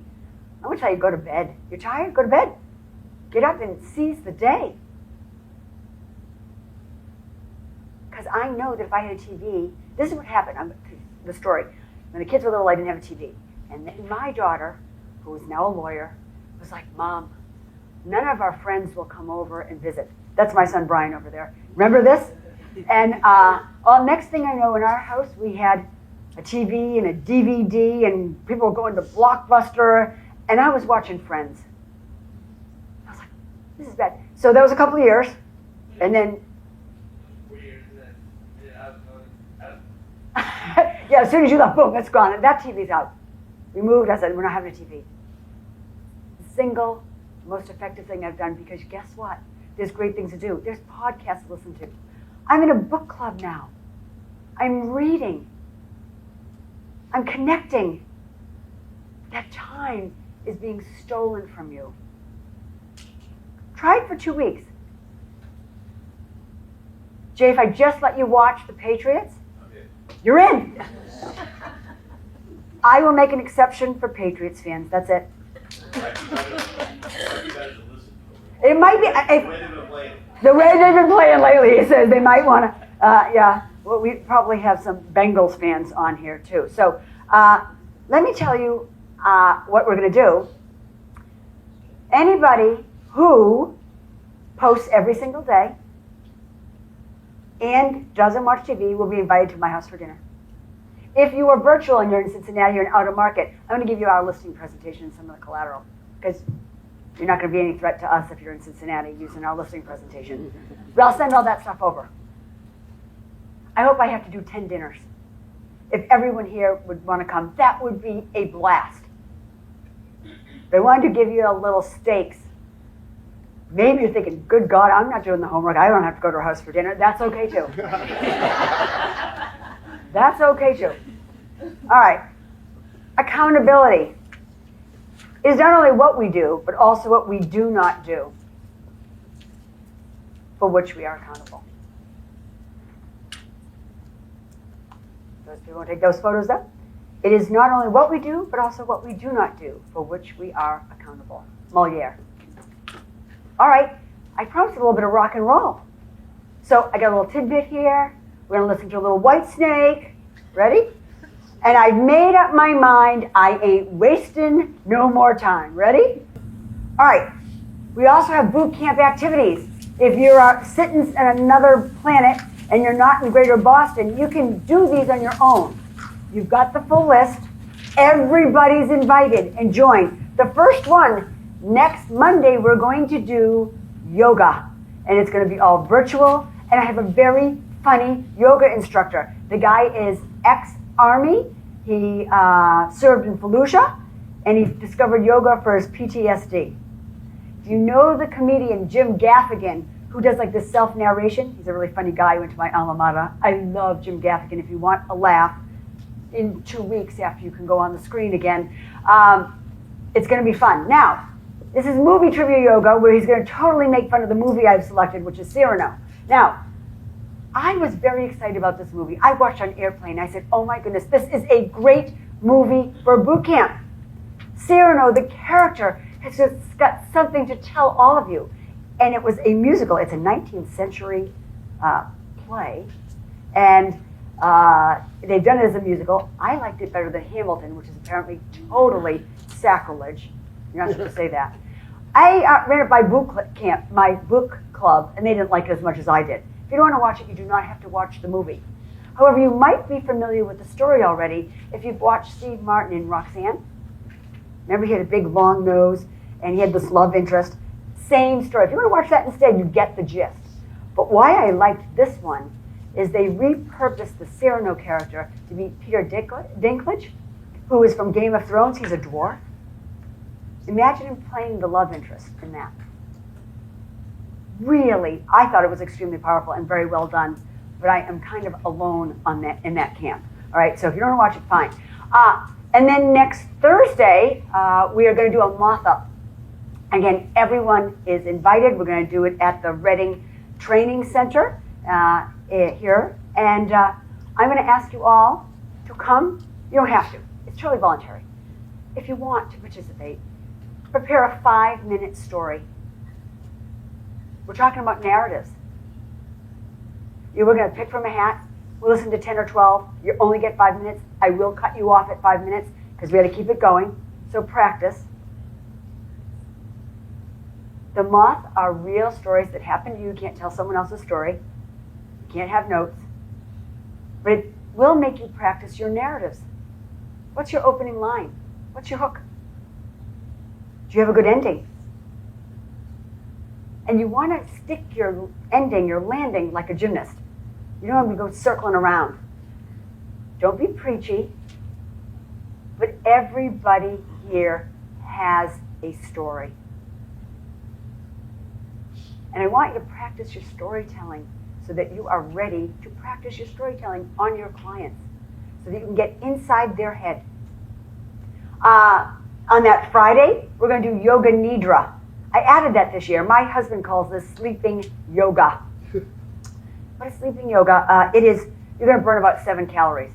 I'm going to tell you, go to bed. You're tired? Go to bed. Get up and seize the day. Because I know that if I had a TV, this is what happened. The story. When the kids were little, I didn't have a TV. And then my daughter, who is now a lawyer, was like, Mom, none of our friends will come over and visit. That's my son Brian over there. Remember this? And next thing I know, in our house, we had a TV and a DVD, and people were going to Blockbuster, and I was watching Friends. I was like, this is bad. So that was a couple of years, and then yeah, as soon as you left, boom, it's gone. That TV's out. We moved. I said, we're not having a TV. The single most effective thing I've done, because guess what? There's great things to do. There's podcasts to listen to. I'm in a book club now. I'm reading. I'm connecting. That time is being stolen from you. Try it for 2 weeks. Jay, if I just let you watch the Patriots, you're in. I will make an exception for Patriots fans. That's it. It might be the way they've been playing lately. He says they might want to. Yeah. Well, we probably have some Bengals fans on here too. So let me tell you what we're going to do. Anybody who posts every single day and doesn't watch TV will be invited to my house for dinner. If you are virtual and you're in Cincinnati or in out of market, I'm going to give you our listing presentation and some of the collateral, because you're not going to be any threat to us if you're in Cincinnati using our listing presentation. But I'll send all that stuff over. I hope I have to do 10 dinners. If everyone here would want to come, that would be a blast. If I wanted to give you a little stakes, maybe you're thinking, good God, I'm not doing the homework. I don't have to go to her house for dinner. That's okay too. That's okay too. All right. Accountability is not only what we do, but also what we do not do, for which we are accountable. Those people want to take those photos up. It is not only what we do, but also what we do not do, for which we are accountable. Moliere. All right, I promised a little bit of rock and roll. So I got a little tidbit here. We're going to listen to a little Whitesnake. Ready? And I've made up my mind. I ain't wasting no more time. Ready? All right. We also have boot camp activities. If you're sitting on another planet and you're not in Greater Boston, you can do these on your own. You've got the full list. Everybody's invited and join. The first one, next Monday, we're going to do yoga. And it's going to be all virtual. And I have a very funny yoga instructor. The guy is ex-Army. He served in Fallujah, and he discovered yoga for his PTSD. Do you know the comedian Jim Gaffigan, who does like this self-narration? He's a really funny guy. He went to my alma mater. I love Jim Gaffigan. If you want a laugh, in 2 weeks after you can go on the screen again, it's going to be fun. Now, this is movie trivia yoga, where he's going to totally make fun of the movie I've selected, which is Cyrano. Now, I was very excited about this movie. I watched on airplane. I said, oh my goodness, this is a great movie for boot camp. Cyrano, the character, has just got something to tell all of you. And it was a musical. It's a 19th century play. And they've done it as a musical. I liked it better than Hamilton, which is apparently totally sacrilege. You're not supposed to say that. I ran it by my book club, and they didn't like it as much as I did. If you don't want to watch it, you do not have to watch the movie. However, you might be familiar with the story already if you've watched Steve Martin in Roxanne. Remember, he had a big long nose, and he had this love interest. Same story. If you want to watch that instead, you get the gist. But why I liked this one is they repurposed the Cyrano character to be Peter Dinklage, who is from Game of Thrones. He's a dwarf. Imagine him playing the love interest in that. Really, I thought it was extremely powerful and very well done, but I am kind of alone on that in that camp. All right, so if you don't want to watch it, fine. And then next Thursday, we are going to do a moth-up. Again, everyone is invited. We're going to do it at the Reading Training Center here. And I'm going to ask you all to come. You don't have to. It's totally voluntary. If you want to participate, prepare a 5-minute story. We're talking about narratives. We're going to pick from a hat. We'll listen to 10 or 12. You only get 5 minutes. I will cut you off at 5 minutes because we got to keep it going. So practice. The Moth are real stories that happen to you. You can't tell someone else's story. You can't have notes. But it will make you practice your narratives. What's your opening line? What's your hook? Do you have a good ending? And you want to stick your ending, your landing, like a gymnast. You don't want to go circling around. Don't be preachy. But everybody here has a story. And I want you to practice your storytelling so that you are ready to practice your storytelling on your clients so that you can get inside their head. On that Friday, we're going to do Yoga Nidra. I added that this year. My husband calls this sleeping yoga. What is sleeping yoga? It is, you're going to burn about 7 calories.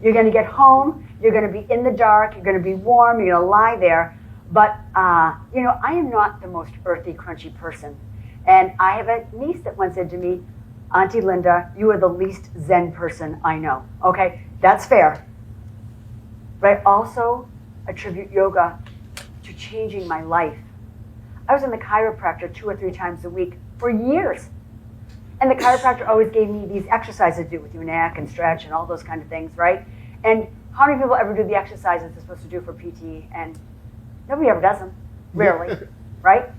You're going to get home, you're going to be in the dark, you're going to be warm, you're going to lie there. But, I am not the most earthy, crunchy person. And I have a niece that once said to me, Auntie Linda, you are the least Zen person I know. Okay, that's fair. But I also attribute yoga to changing my life. I was in the chiropractor 2 or 3 times a week for years. And the chiropractor always gave me these exercises to do with your neck and stretch and all those kind of things, right? And how many people ever do the exercises they're supposed to do for PT? And nobody ever does them, rarely, right?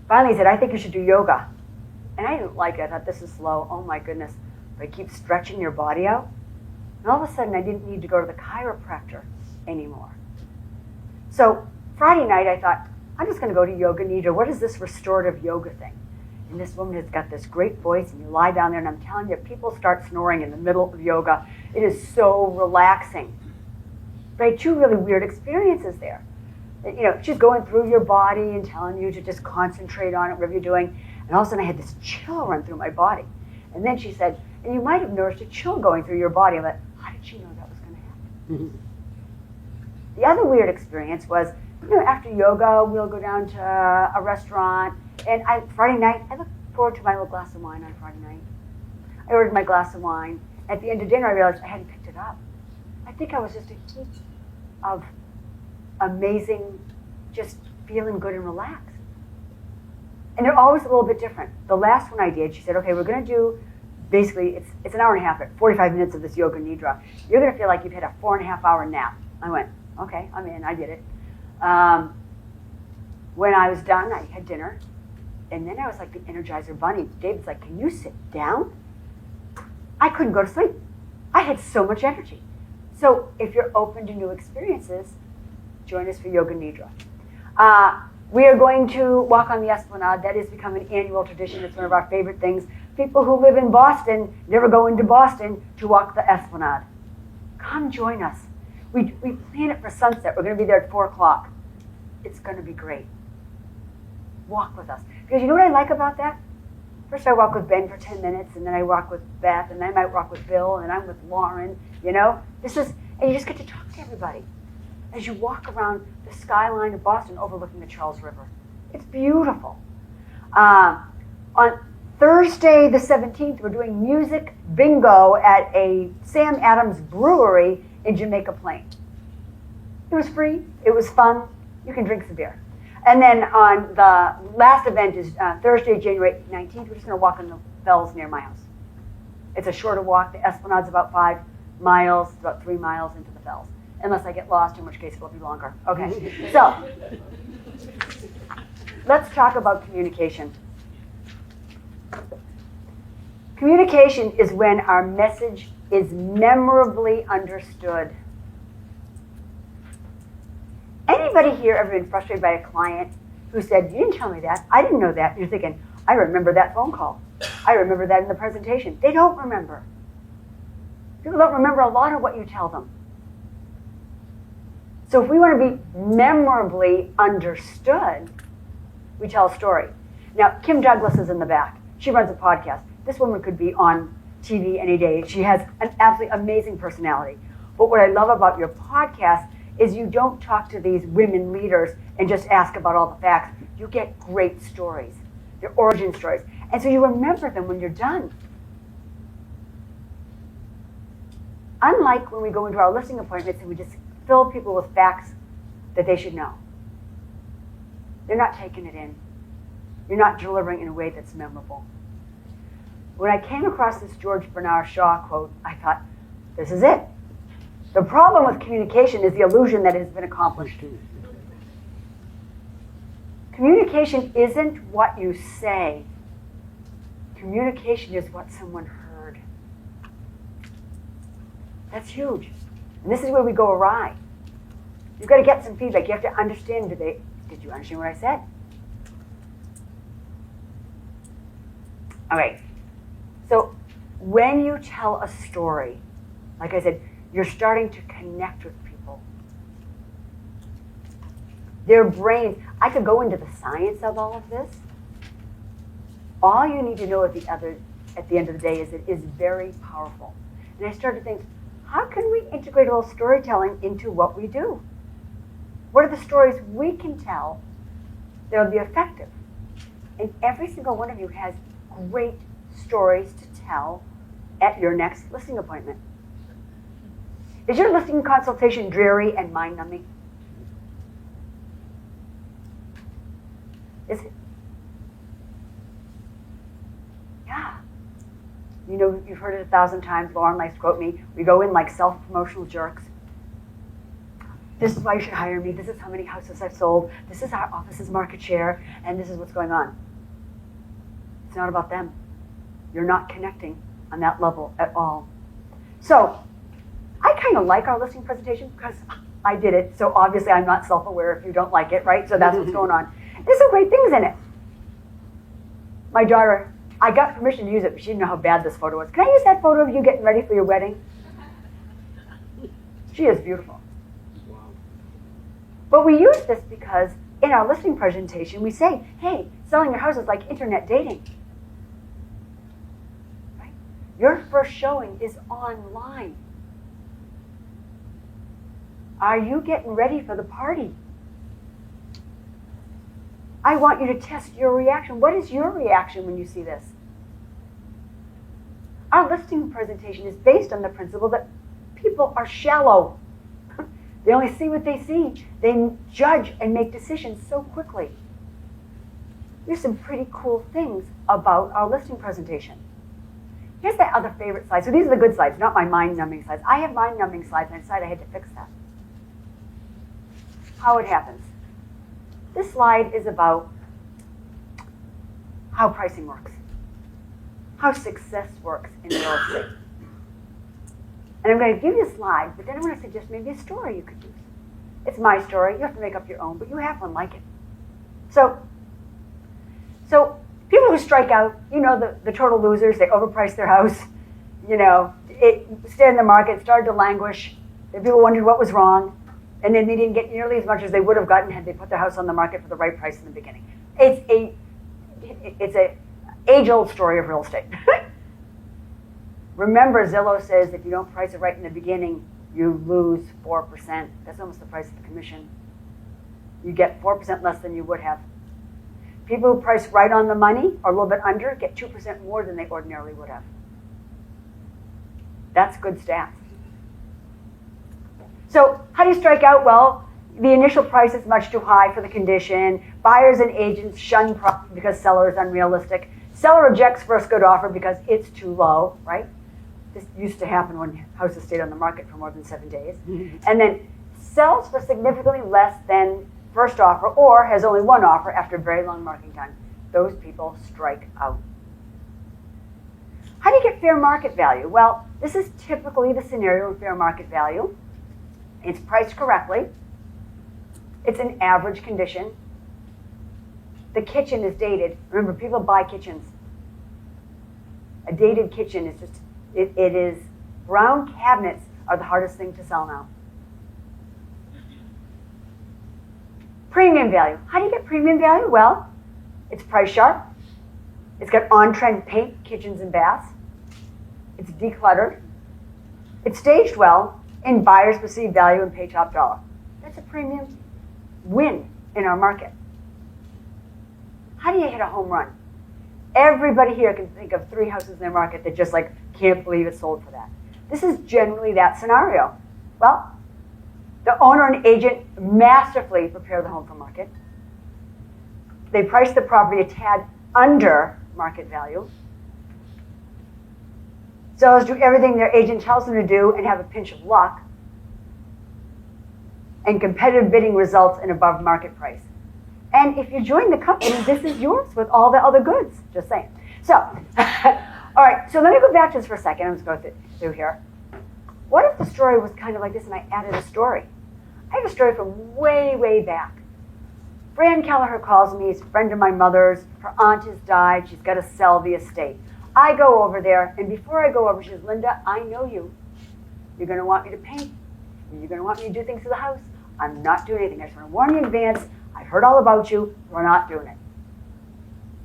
Finally he said, I think you should do yoga. And I didn't like it. I thought, this is slow. Oh my goodness. But I keep stretching your body out. And all of a sudden I didn't need to go to the chiropractor anymore. So Friday night I thought, I'm just going to go to Yoga Nidra. What is this restorative yoga thing? And this woman has got this great voice, and you lie down there, and I'm telling you, people start snoring in the middle of yoga. It is so relaxing. But I had 2 really weird experiences there. She's going through your body and telling you to just concentrate on it, whatever you're doing. And all of a sudden I had this chill run through my body. And then she said, and you might have noticed a chill going through your body. I'm like, how did she know that was going to happen? Mm-hmm. The other weird experience was, after yoga, we'll go down to a restaurant. And Friday night, I look forward to my little glass of wine on Friday night. I ordered my glass of wine. At the end of dinner, I realized I hadn't picked it up. I think I was just a heap of amazing, just feeling good and relaxed. And they're always a little bit different. The last one I did, she said, okay, we're going to do, basically, it's an hour and a half, but 45 minutes of this Yoga Nidra. You're going to feel like you've had a 4.5-hour nap. I went, okay, I'm in, I did it. When I was done, I had dinner. And then I was like the Energizer Bunny. David's like, can you sit down? I couldn't go to sleep. I had so much energy. So if you're open to new experiences, join us for Yoga Nidra. We are going to walk on the Esplanade. That has become an annual tradition. It's one of our favorite things. People who live in Boston never go into Boston to walk the Esplanade. Come join us. We plan it for sunset. We're going to be there at 4 o'clock. It's going to be great. Walk with us. Because you know what I like about that? First I walk with Ben for 10 minutes, and then I walk with Beth, and then I might walk with Bill, and then I'm with Lauren, and you just get to talk to everybody as you walk around the skyline of Boston overlooking the Charles River. It's beautiful. On Thursday the 17th, we're doing music bingo at a Sam Adams brewery in Jamaica Plain. It was free. It was fun. You can drink some beer. And then on the last event is Thursday, January 19th. We're just going to walk in the fells near my house. It's a shorter walk. The Esplanade's about 5 miles. It's about 3 miles into the fells. Unless I get lost, in which case it'll be longer. Okay, so let's talk about communication. Communication is when our message is memorably understood. Anybody here ever been frustrated by a client who said, you didn't tell me that, I didn't know that? And you're thinking, I remember that phone call. I remember that in the presentation. They don't remember. People don't remember a lot of what you tell them. So if we want to be memorably understood, we tell a story. Now, Kim Douglas is in the back. She runs a podcast. This woman could be on TV any day. She has an absolutely amazing personality. But what I love about your podcast is you don't talk to these women leaders and just ask about all the facts. You get great stories, their origin stories. And so you remember them when you're done. Unlike when we go into our listing appointments and we just fill people with facts that they should know. They're not taking it in. You're not delivering in a way that's memorable. When I came across this George Bernard Shaw quote, I thought, this is it. The problem with communication is the illusion that it has been accomplished. Communication isn't what you say. Communication is what someone heard. That's huge. And this is where we go awry. You've got to get some feedback. You have to understand, did you understand what I said? All right. So when you tell a story, like I said, you're starting to connect with people. Their brains, I could go into the science of all of this. All you need to know at the end of the day is it is very powerful. And I started to think, how can we integrate a little storytelling into what we do? What are the stories we can tell that will be effective? And every single one of you has great stories to tell at your next listing appointment. Is your listing consultation dreary and mind-numbing? Is it? Yeah. You know, you've heard it 1,000 times. Lauren likes to quote me. We go in like self-promotional jerks. This is why you should hire me. This is how many houses I've sold. This is our office's market share. And this is what's going on. It's not about them. You're not connecting on that level at all. So I kind of like our listing presentation because I did it. So obviously I'm not self-aware if you don't like it, right? So that's what's going on. There's some great things in it. My daughter, I got permission to use it, but she didn't know how bad this photo was. Can I use that photo of you getting ready for your wedding? She is beautiful. Wow. But we use this because in our listing presentation, we say, hey, selling your house is like internet dating. Right? Your first showing is online. Are you getting ready for the party? I want you to test your reaction. What is your reaction when you see this? Our listing presentation is based on the principle that people are shallow. They only see what they see. They judge and make decisions so quickly. There's some pretty cool things about our listing presentation. Here's the other favorite slide. So these are the good slides, not my mind-numbing slides. I have mind-numbing slides, and I decided I had to fix that. How it happens. This slide is about how pricing works, how success works in real estate. And I'm going to give you a slide, but then I'm going to suggest maybe a story you could use. It's my story. You have to make up your own, but you have one like it. So people who strike out, you know, the total losers, they overpriced their house, you know, it stayed in the market, started to languish, and people wondered what was wrong. And then they didn't get nearly as much as they would have gotten had they put their house on the market for the right price in the beginning. It's a age-old story of real estate. Remember, Zillow says if you don't price it right in the beginning, you lose 4%. That's almost the price of the commission. You get 4% less than you would have. People who price right on the money or a little bit under get 2% more than they ordinarily would have. That's good stats. So how do you strike out? Well, the initial price is much too high for the condition. Buyers and agents shun property because seller is unrealistic. Seller rejects first good offer because it's too low, right? This used to happen when houses stayed on the market for more than 7 days. And then sells for significantly less than first offer or has only one offer after a very long marketing time. Those people strike out. How do you get fair market value? Well, this is typically the scenario of fair market value. It's priced correctly. It's an average condition. The kitchen is dated. Remember, people buy kitchens. A dated kitchen is just, it is, brown cabinets are the hardest thing to sell now. Premium value. How do you get premium value? Well, It's price sharp. It's got on-trend paint, kitchens, and baths. It's decluttered. It's staged well, and buyers perceive value and pay top dollar. That's a premium win in our market. How do you hit a home run? Everybody here can think of 3 houses in their market that just like can't believe it sold for that. This is generally that scenario. Well, the owner and agent masterfully prepare the home for market. They price the property a tad under market value. Sellers do everything their agent tells them to do and have a pinch of luck. And competitive bidding results in above market price. And if you join the company, this is yours with all the other goods, just saying. So, all right, so let me go back to this for a second. I'm just going through here. What if the story was kind of like this and I added a story? I have a story from way, way back. Fran Kelleher calls me, she's a friend of my mother's. Her aunt has died, she's got to sell the estate. I go over there, and before I go over, she says, Linda, I know you. You're going to want me to paint. You're going to want me to do things to the house. I'm not doing anything. I just want to warn you in advance. I've heard all about you. We're not doing it.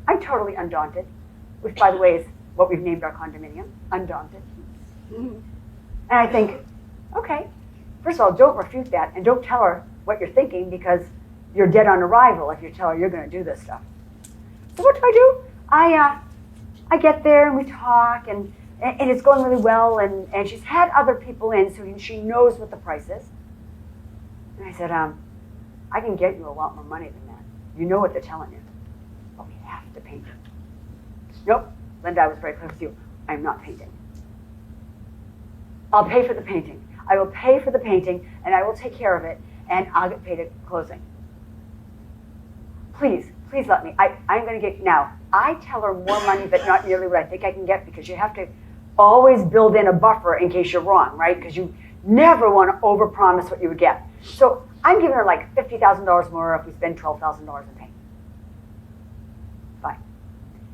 I'm totally undaunted, which, by the way, is what we've named our condominium, Undaunted. And I think, okay, first of all, don't refute that, and don't tell her what you're thinking, because you're dead on arrival if you tell her you're going to do this stuff. So what do? I get there, and we talk, and it's going really well, and she's had other people in, so she knows what the price is. And I said, I can get you a lot more money than that. You know what they're telling you. But we have to paint it. Nope, Linda, I was very clear with you. I'm not painting. I'll pay for the painting. I will pay for the painting, and I will take care of it, and I'll get paid at closing. Please let me. I'm going to get, now, I tell her more money, but not nearly what I think I can get, because you have to always build in a buffer in case you're wrong, right? Because you never want to overpromise what you would get. So I'm giving her like $50,000 more if we spend $12,000 in paint. Fine.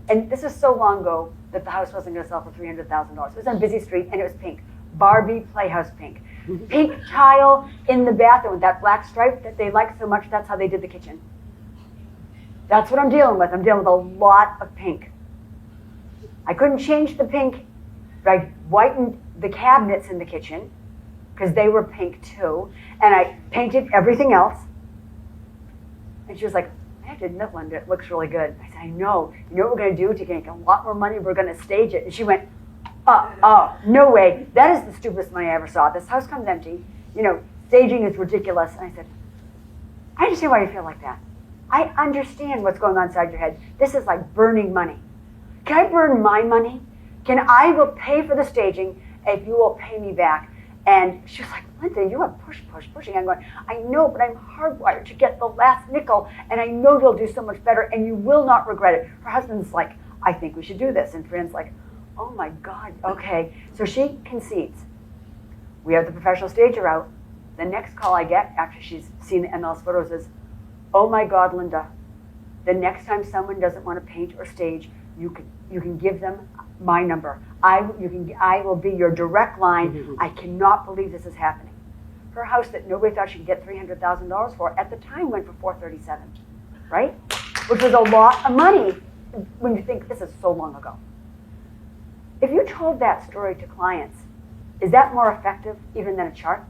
And this is so long ago that the house wasn't going to sell for $300,000. It was on busy street, and it was pink. Barbie Playhouse pink. Pink tile in the bathroom with that black stripe that they liked so much, that's how they did the kitchen. That's what I'm dealing with. I'm dealing with a lot of pink. I couldn't change the pink, but I whitened the cabinets in the kitchen because they were pink too, and I painted everything else. And she was like, I have to admit, Linda, it looks really good. I said, I know. You know what we're going to do to make a lot more money? We're going to stage it. And she went, no way. That is the stupidest money I ever saw. This house comes empty. You know, staging is ridiculous. And I said, I understand why you feel like that. I understand what's going on inside your head. This is like burning money. Can I burn my money? I will pay for the staging if you will pay me back. And she was like, Linda, you are pushing. I'm going, I know, but I'm hardwired to get the last nickel, and I know you'll do so much better, and you will not regret it. Her husband's like, I think we should do this. And Fran's like, oh my God, okay. So she concedes. We have the professional stager out. The next call I get after she's seen the MLS photos is, oh my God, Linda, the next time someone doesn't want to paint or stage, you can give them my number. I will be your direct line. I cannot believe this is happening. Her house that nobody thought she could get $300,000 for at the time went for $437,000, right? Which was a lot of money when you think this is so long ago. If you told that story to clients, is that more effective even than a chart?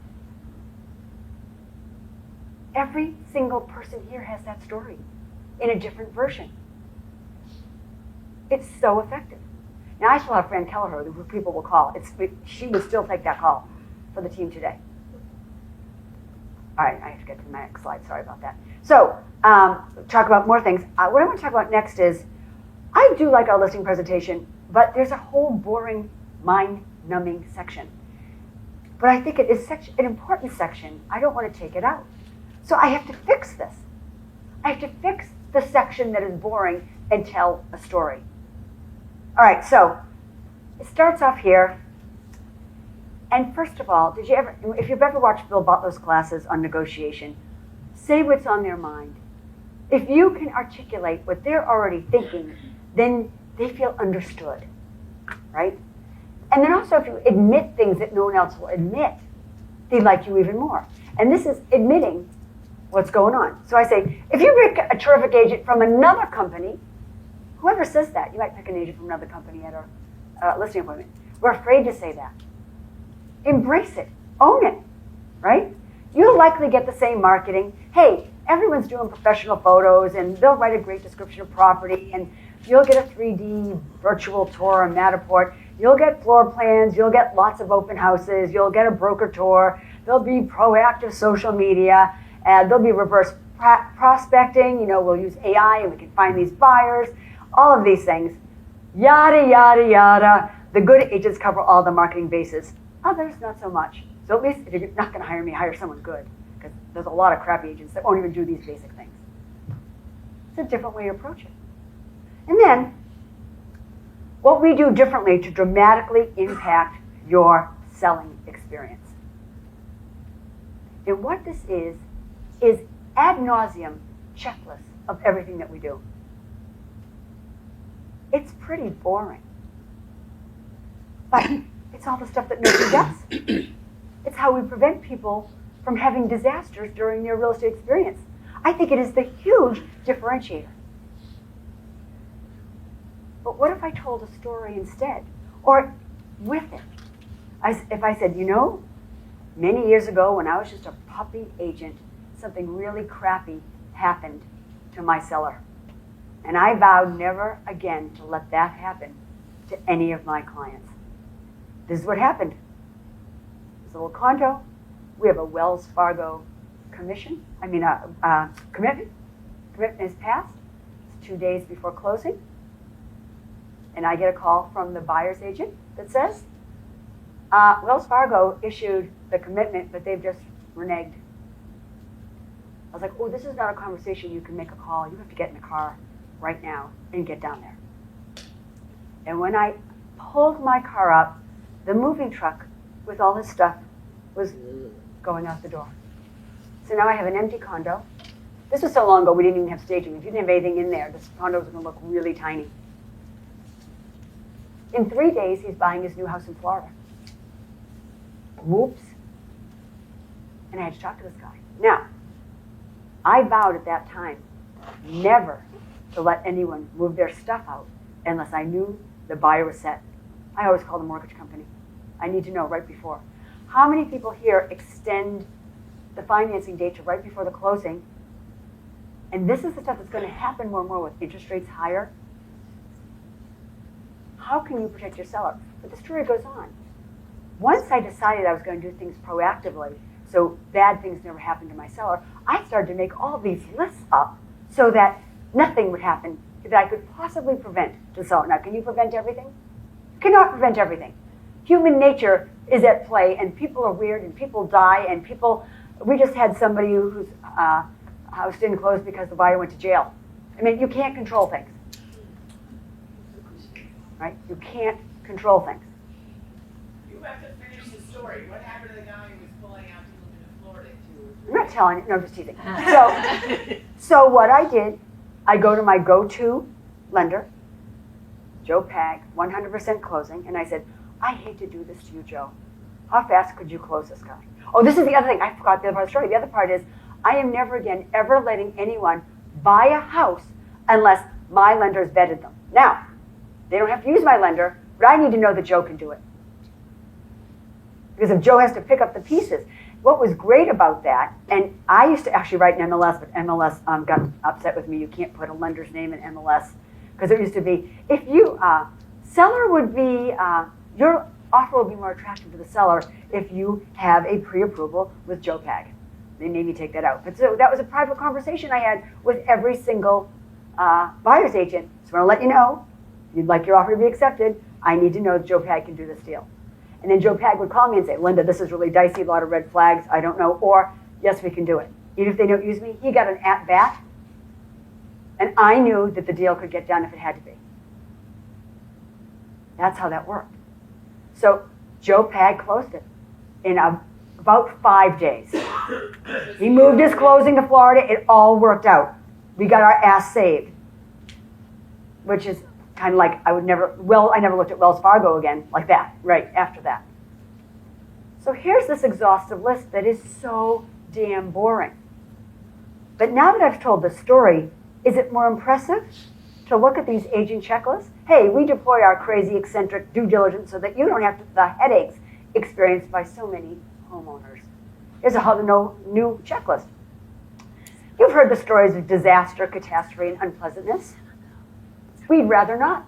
Every single person here has that story in a different version. It's so effective. Now, I still have Fran Kelleher, who people will call. She would still take that call for the team today. All right, I have to get to the next slide. Sorry about that. So, talk about more things. What I want to talk about next is, I do like our listing presentation, but there's a whole boring, mind-numbing section. But I think it is such an important section, I don't want to take it out. So I have to fix this. I have to fix the section that is boring and tell a story. All right, so it starts off here. And first of all, if you've ever watched Bill Butler's classes on negotiation, say what's on their mind. If you can articulate what they're already thinking, then they feel understood, right? And then also, if you admit things that no one else will admit, they like you even more. And this is admitting what's going on. So I say, if you pick a terrific agent from another company, whoever says that, you might pick an agent from another company at a listing appointment. We're afraid to say that. Embrace it. Own it, right? You'll likely get the same marketing. Hey, everyone's doing professional photos, and they'll write a great description of property, and you'll get a 3D virtual tour on Matterport. You'll get floor plans. You'll get lots of open houses. You'll get a broker tour. There'll be proactive social media. There'll be reverse prospecting. We'll use AI, and we can find these buyers. All of these things. Yada, yada, yada. The good agents cover all the marketing bases. Others, not so much. So at least if you're not going to hire me, hire someone good. Because there's a lot of crappy agents that won't even do these basic things. It's a different way to approach it. And then, what we do differently to dramatically impact your selling experience. And what this is ad nauseum checklists of everything that we do. It's pretty boring. But it's all the stuff that nobody does. It's how we prevent people from having disasters during their real estate experience. I think it is the huge differentiator. But what if I told a story instead? Or with it? If I said, many years ago when I was just a puppy agent, something really crappy happened to my seller. And I vowed never again to let that happen to any of my clients. This is what happened. This little condo, we have a Wells Fargo commitment. Commitment is passed. It's 2 days before closing. And I get a call from the buyer's agent that says, Wells Fargo issued the commitment, but they've just reneged. I was like, oh, this is not a conversation you can make a call. You have to get in the car right now and get down there. And when I pulled my car up, the moving truck with all his stuff was going out the door. So now I have an empty condo. This was so long ago, we didn't even have staging. If you didn't have anything in there, this condo was going to look really tiny. In 3 days, he's buying his new house in Florida. Whoops. And I had to talk to this guy. Now, I vowed at that time never to let anyone move their stuff out unless I knew the buyer was set. I always call the mortgage company. I need to know right before. How many people here extend the financing date to right before the closing? And this is the stuff that's going to happen more and more with interest rates higher. How can you protect your seller? But the story goes on. Once I decided I was going to do things proactively, so bad things never happened to my seller, I started to make all these lists up so that nothing would happen that I could possibly prevent to the seller. Now, can you prevent everything? You cannot prevent everything. Human nature is at play, and people are weird, and people die, and we just had somebody whose house didn't close because the buyer went to jail. I mean, you can't control things. Right? You can't control things. You have to finish the story. What happened to the guy who was pulling out to move into Florida I'm not telling you. No, I'm just teasing. So what I did, I go to my go-to lender, Joe Pag, 100% closing, and I said, I hate to do this to you, Joe. How fast could you close this guy? Oh, this is the other thing. I forgot the other part of the story. The other part is, I am never again ever letting anyone buy a house unless my lenders vetted them. Now, they don't have to use my lender, but I need to know that Joe can do it. Because if Joe has to pick up the pieces, what was great about that, and I used to actually write in MLS, but MLS got upset with me. You can't put a lender's name in MLS, because it used to be, if you, seller would be, your offer will be more attractive to the seller if you have a pre-approval with Joe Pag. They made me take that out. But so that was a private conversation I had with every single buyer's agent. So I want to let you know, if you'd like your offer to be accepted, I need to know that Joe Pag can do this deal. And then Joe Pag would call me and say, Linda, this is really dicey, a lot of red flags, I don't know, or yes, we can do it. Even if they don't use me, he got an at-bat, and I knew that the deal could get done if it had to be. That's how that worked. So Joe Pag closed it in about 5 days. He moved his closing to Florida. It all worked out. We got our ass saved, which is kind of like I never looked at Wells Fargo again like that, right after that. So here's this exhaustive list that is so damn boring. But now that I've told the story, is it more impressive to look at these aging checklists? Hey, we deploy our crazy, eccentric due diligence so that you don't have the headaches experienced by so many homeowners. Here's a new checklist. You've heard the stories of disaster, catastrophe, and unpleasantness. We'd rather not.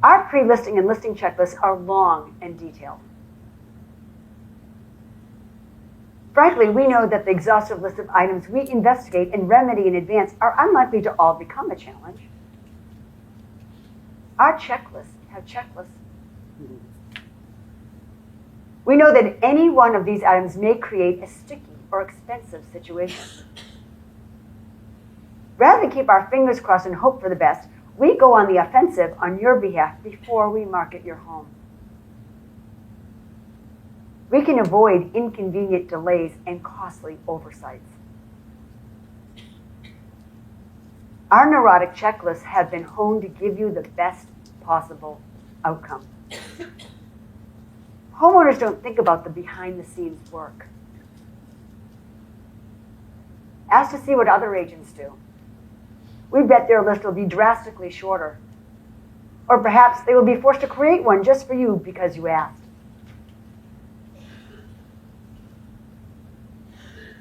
Our pre-listing and listing checklists are long and detailed. Frankly, we know that the exhaustive list of items we investigate and remedy in advance are unlikely to all become a challenge. Our checklists have checklists. We know that any one of these items may create a sticky or expensive situation. Rather than keep our fingers crossed and hope for the best, we go on the offensive on your behalf before we market your home. We can avoid inconvenient delays and costly oversights. Our neurotic checklists have been honed to give you the best possible outcome. Homeowners don't think about the behind-the-scenes work. Ask to see what other agents do. We bet their list will be drastically shorter. Or perhaps they will be forced to create one just for you because you asked.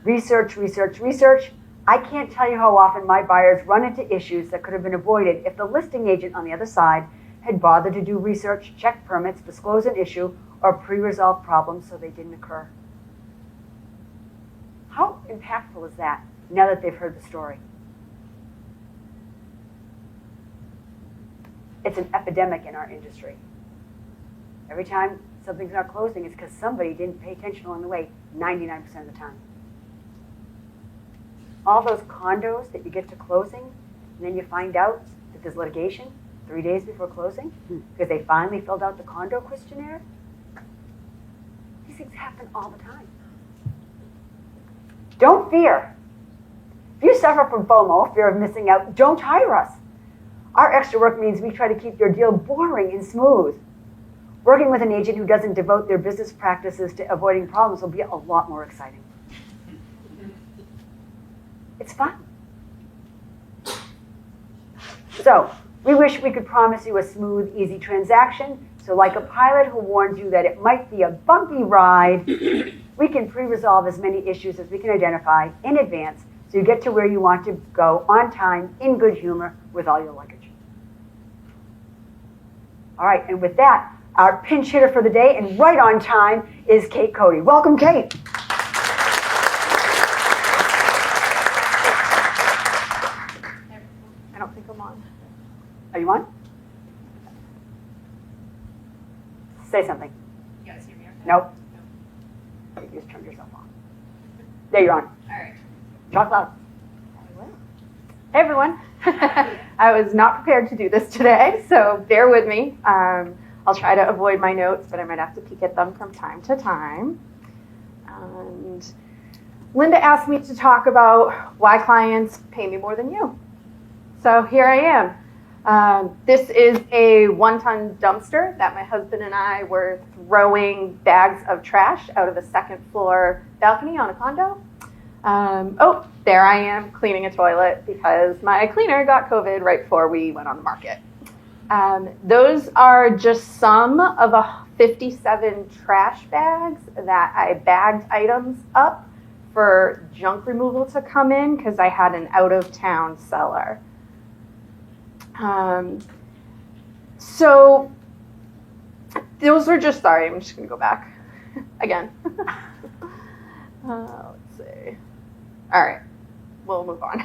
Research, research, research. I can't tell you how often my buyers run into issues that could have been avoided if the listing agent on the other side had bothered to do research, check permits, disclose an issue, or pre-resolve problems so they didn't occur. How impactful is that now that they've heard the story? It's an epidemic in our industry. Every time something's not closing, it's because somebody didn't pay attention along the way 99% of the time. All those condos that you get to closing, and then you find out that there's litigation 3 days before closing because they finally filled out the condo questionnaire. These things happen all the time. Don't fear. If you suffer from FOMO, fear of missing out, don't hire us. Our extra work means we try to keep your deal boring and smooth. Working with an agent who doesn't devote their business practices to avoiding problems will be a lot more exciting. It's fun. So, we wish we could promise you a smooth, easy transaction. So like a pilot who warns you that it might be a bumpy ride, we can pre-resolve as many issues as we can identify in advance so you get to where you want to go on time, in good humor, with all your luggage. All right, and with that, our pinch hitter for the day and right on time is Kate Cody. Welcome, Kate. I don't think I'm on. Are you on? Say something. You guys hear me? Okay? Nope. You just turned yourself on. There you're on. All right. Talk loud. Hey everyone. I was not prepared to do this today, so bear with me. I'll try to avoid my notes, but I might have to peek at them from time to time. And Linda asked me to talk about why clients pay me more than you. So here I am. This is a 1-ton dumpster that my husband and I were throwing bags of trash out of the second floor balcony on a condo. Oh, there I am cleaning a toilet because my cleaner got COVID right before we went on the market. Those are just some of 57 trash bags that I bagged items up for junk removal to come in because I had an out-of-town seller. So those were just, sorry, I'm just going to go back again. Let's see. All right, we'll move on.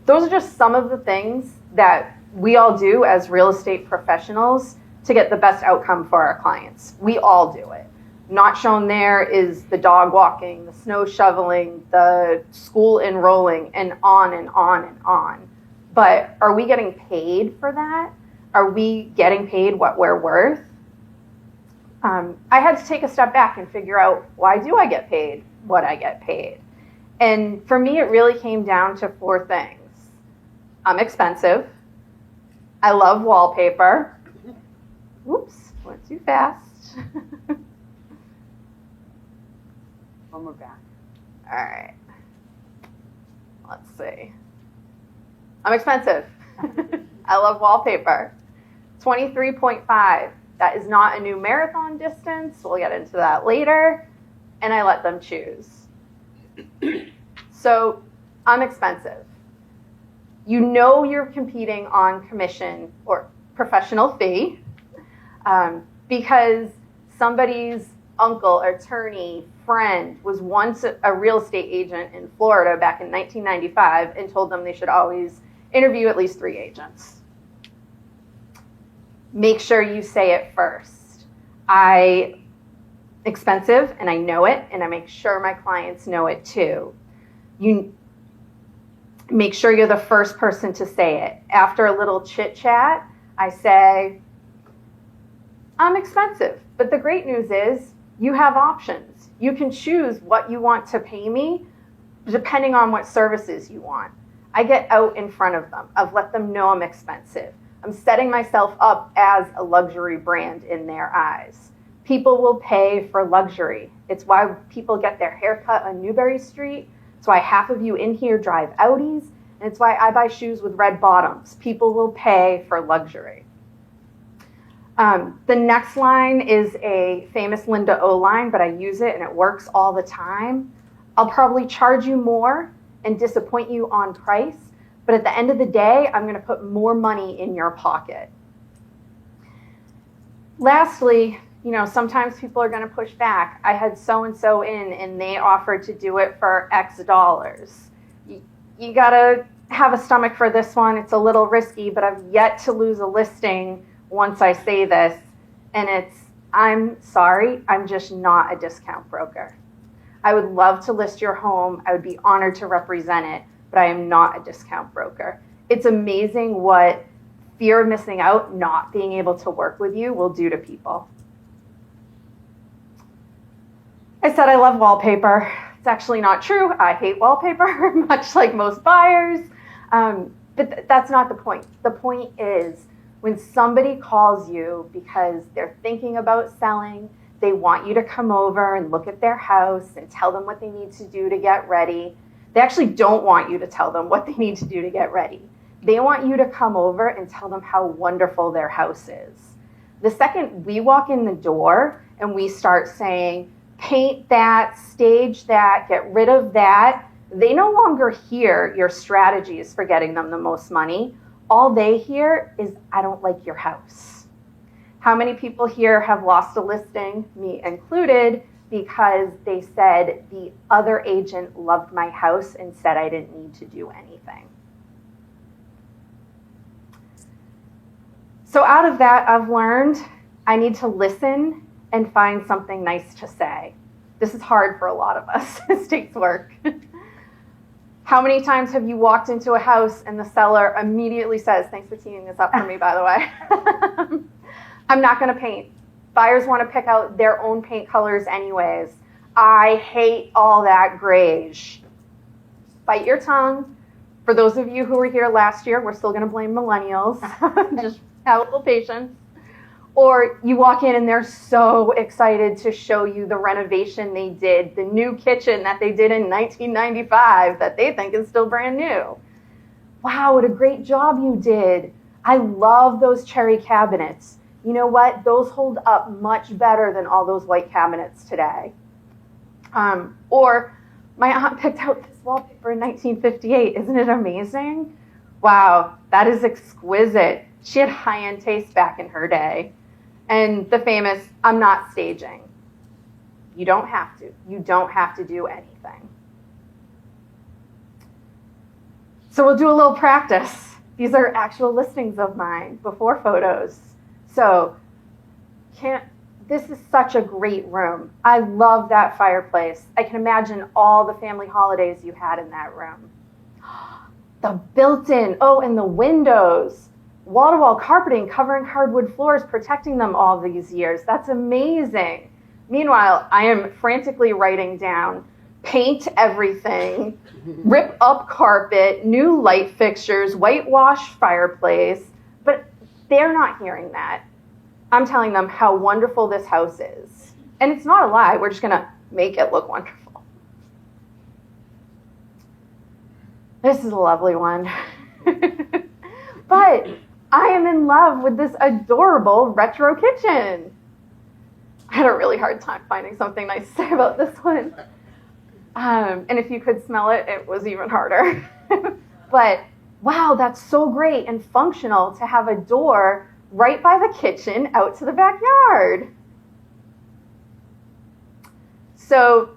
Those are just some of the things that we all do as real estate professionals to get the best outcome for our clients. We all do it. Not shown there is the dog walking, the snow shoveling, the school enrolling, and on and on and on. But are we getting paid for that? Are we getting paid what we're worth? I had to take a step back and figure out, why do I get paid what I get paid? And for me, it really came down to 4 things. I'm expensive. I love wallpaper. Whoops, went too fast. when we're back. All right. Let's see. I'm expensive. I love wallpaper. 23.5. That is not a new marathon distance. We'll get into that later. And I let them choose. So I'm expensive. You know you're competing on commission or professional fee because somebody's uncle, attorney, friend was once a real estate agent in Florida back in 1995 and told them they should always interview at least 3 agents. Make sure you say it first. Expensive, and I know it, and I make sure my clients know it too. You make sure you're the first person to say it. After a little chit chat, I say, I'm expensive, but the great news is you have options. You can choose what you want to pay me depending on what services you want. I get out in front of them. I've let them know I'm expensive. I'm setting myself up as a luxury brand in their eyes. People will pay for luxury. It's why people get their hair cut on Newbury Street. It's why half of you in here drive Audis. And it's why I buy shoes with red bottoms. People will pay for luxury. The next line is a famous Linda O line, but I use it and it works all the time. I'll probably charge you more and disappoint you on price, but at the end of the day, I'm going to put more money in your pocket. Lastly, sometimes people are going to push back. I had so-and-so in and they offered to do it for X dollars. You got to have a stomach for this one. It's a little risky, but I've yet to lose a listing once I say this, and I'm sorry, I'm just not a discount broker. I would love to list your home. I would be honored to represent it, but I am not a discount broker. It's amazing what fear of missing out, not being able to work with you, will do to people. I said I love wallpaper. It's actually not true. I hate wallpaper, much like most buyers, but that's not the point. The point is, when somebody calls you because they're thinking about selling, they want you to come over and look at their house and tell them what they need to do to get ready. They actually don't want you to tell them what they need to do to get ready. They want you to come over and tell them how wonderful their house is. The second we walk in the door and we start saying, paint that, stage that, get rid of that, they no longer hear your strategies for getting them the most money. All they hear is, I don't like your house. How many people here have lost a listing, me included, because they said the other agent loved my house and said I didn't need to do anything? So out of that, I've learned I need to listen and find something nice to say. This is hard for a lot of us. This takes work. How many times have you walked into a house and the seller immediately says, thanks for teeing this up for me, by the way. I'm not going to paint. Buyers want to pick out their own paint colors anyways. I hate all that grayish. Bite your tongue. For those of you who were here last year, we're still going to blame millennials. Just have a little patience. Or you walk in and they're so excited to show you the renovation they did, the new kitchen that they did in 1995 that they think is still brand new. Wow, what a great job you did. I love those cherry cabinets. You know what? Those hold up much better than all those white cabinets today. Or my aunt picked out this wallpaper in 1958. Isn't it amazing? Wow, that is exquisite. She had high-end taste back in her day. And the famous, I'm not staging. You don't have to. You don't have to do anything. So we'll do a little practice. These are actual listings of mine before photos. So this is such a great room. I love that fireplace. I can imagine all the family holidays you had in that room. The built-in, and the windows. Wall-to-wall carpeting, covering hardwood floors, protecting them all these years. That's amazing. Meanwhile, I am frantically writing down, paint everything, rip up carpet, new light fixtures, whitewash fireplace. But they're not hearing that. I'm telling them how wonderful this house is. And it's not a lie. We're just going to make it look wonderful. This is a lovely one. But I am in love with this adorable retro kitchen. I had a really hard time finding something nice to say about this one. And if you could smell it, it was even harder. But wow, that's so great and functional to have a door right by the kitchen out to the backyard. So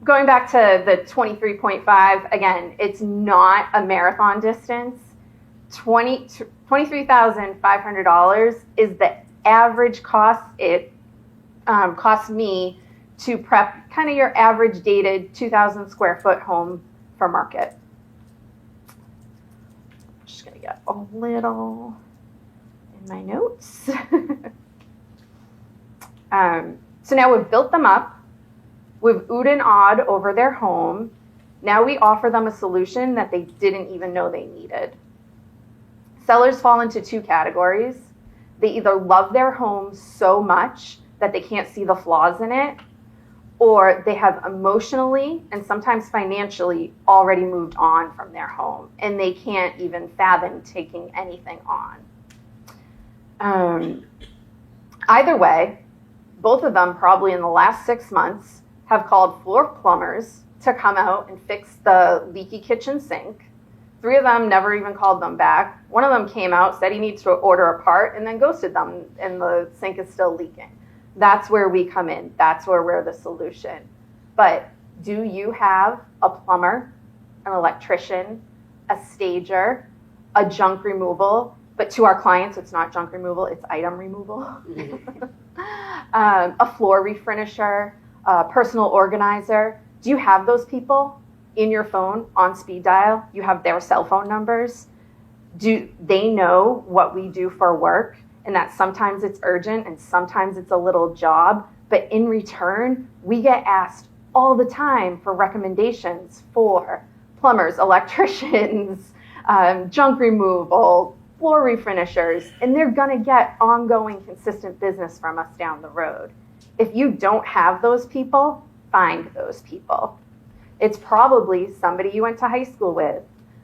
going back to the 23.5, again, it's not a marathon distance. $23,500 is the average cost it costs me to prep kind of your average dated 2,000 square foot home for market. I'm just going to get a little in my notes. So now we've built them up. We've oohed and awed over their home. Now we offer them a solution that they didn't even know they needed. Sellers fall into two categories. They either love their home so much that they can't see the flaws in it, or they have emotionally and sometimes financially already moved on from their home and they can't even fathom taking anything on. Either way, both of them probably in the last 6 months have called floor plumbers to come out and fix the leaky kitchen sink. 3 of them never even called them back. One of them came out, said he needs to order a part, and then ghosted them, and the sink is still leaking. That's where we come in. That's where we're the solution. But do you have a plumber, an electrician, a stager, a junk removal? But to our clients, it's not junk removal, it's item removal. A floor refurnisher, a personal organizer. Do you have those people in your phone on speed dial? You have their cell phone numbers. Do they know what we do for work? And that sometimes it's urgent and sometimes it's a little job, but in return, we get asked all the time for recommendations for plumbers, electricians, junk removal, floor refurnishers, and they're gonna get ongoing consistent business from us down the road. If you don't have those people, find those people. It's probably somebody you went to high school with,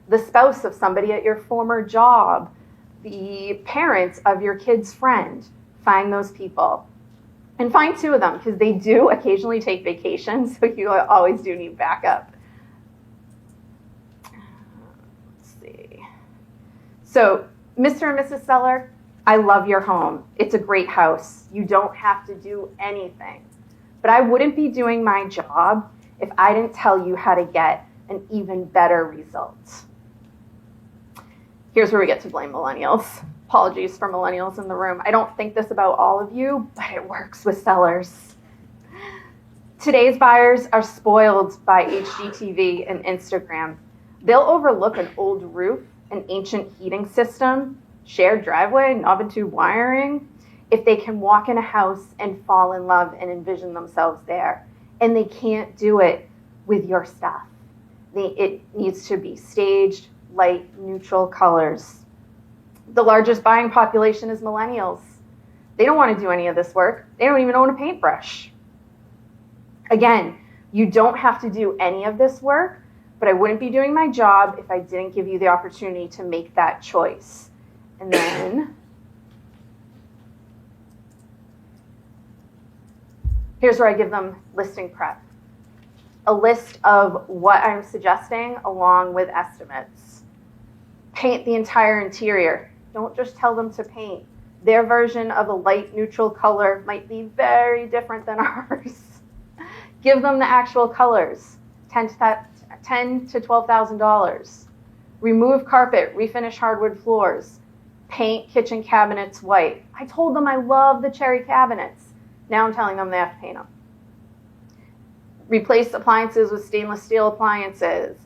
the spouse of somebody at your former job, the parents of your kid's friend. Find those people. And find 2 of them, because they do occasionally take vacations, so you always do need backup. Let's see. So, Mr. and Mrs. Seller, I love your home. It's a great house. You don't have to do anything. But I wouldn't be doing my job if I didn't tell you how to get an even better result. Here's where we get to blame millennials. Apologies for millennials in the room. I don't think this about all of you, but it works with sellers. Today's buyers are spoiled by HGTV and Instagram. They'll overlook an old roof, an ancient heating system, shared driveway, knob and tube wiring, if they can walk in a house and fall in love and envision themselves there. And they can't do it with your stuff. It needs to be staged, light, neutral colors. The largest buying population is millennials. They don't want to do any of this work. They don't even own a paintbrush. Again, you don't have to do any of this work, but I wouldn't be doing my job if I didn't give you the opportunity to make that choice. And then here's where I give them listing prep. A list of what I'm suggesting along with estimates. Paint the entire interior. Don't just tell them to paint. Their version of a light neutral color might be very different than ours. Give them the actual colors, $10,000 to $12,000. Remove carpet, refinish hardwood floors. Paint kitchen cabinets white. I told them I love the cherry cabinets. Now I'm telling them they have to paint them. Replace appliances with stainless steel appliances.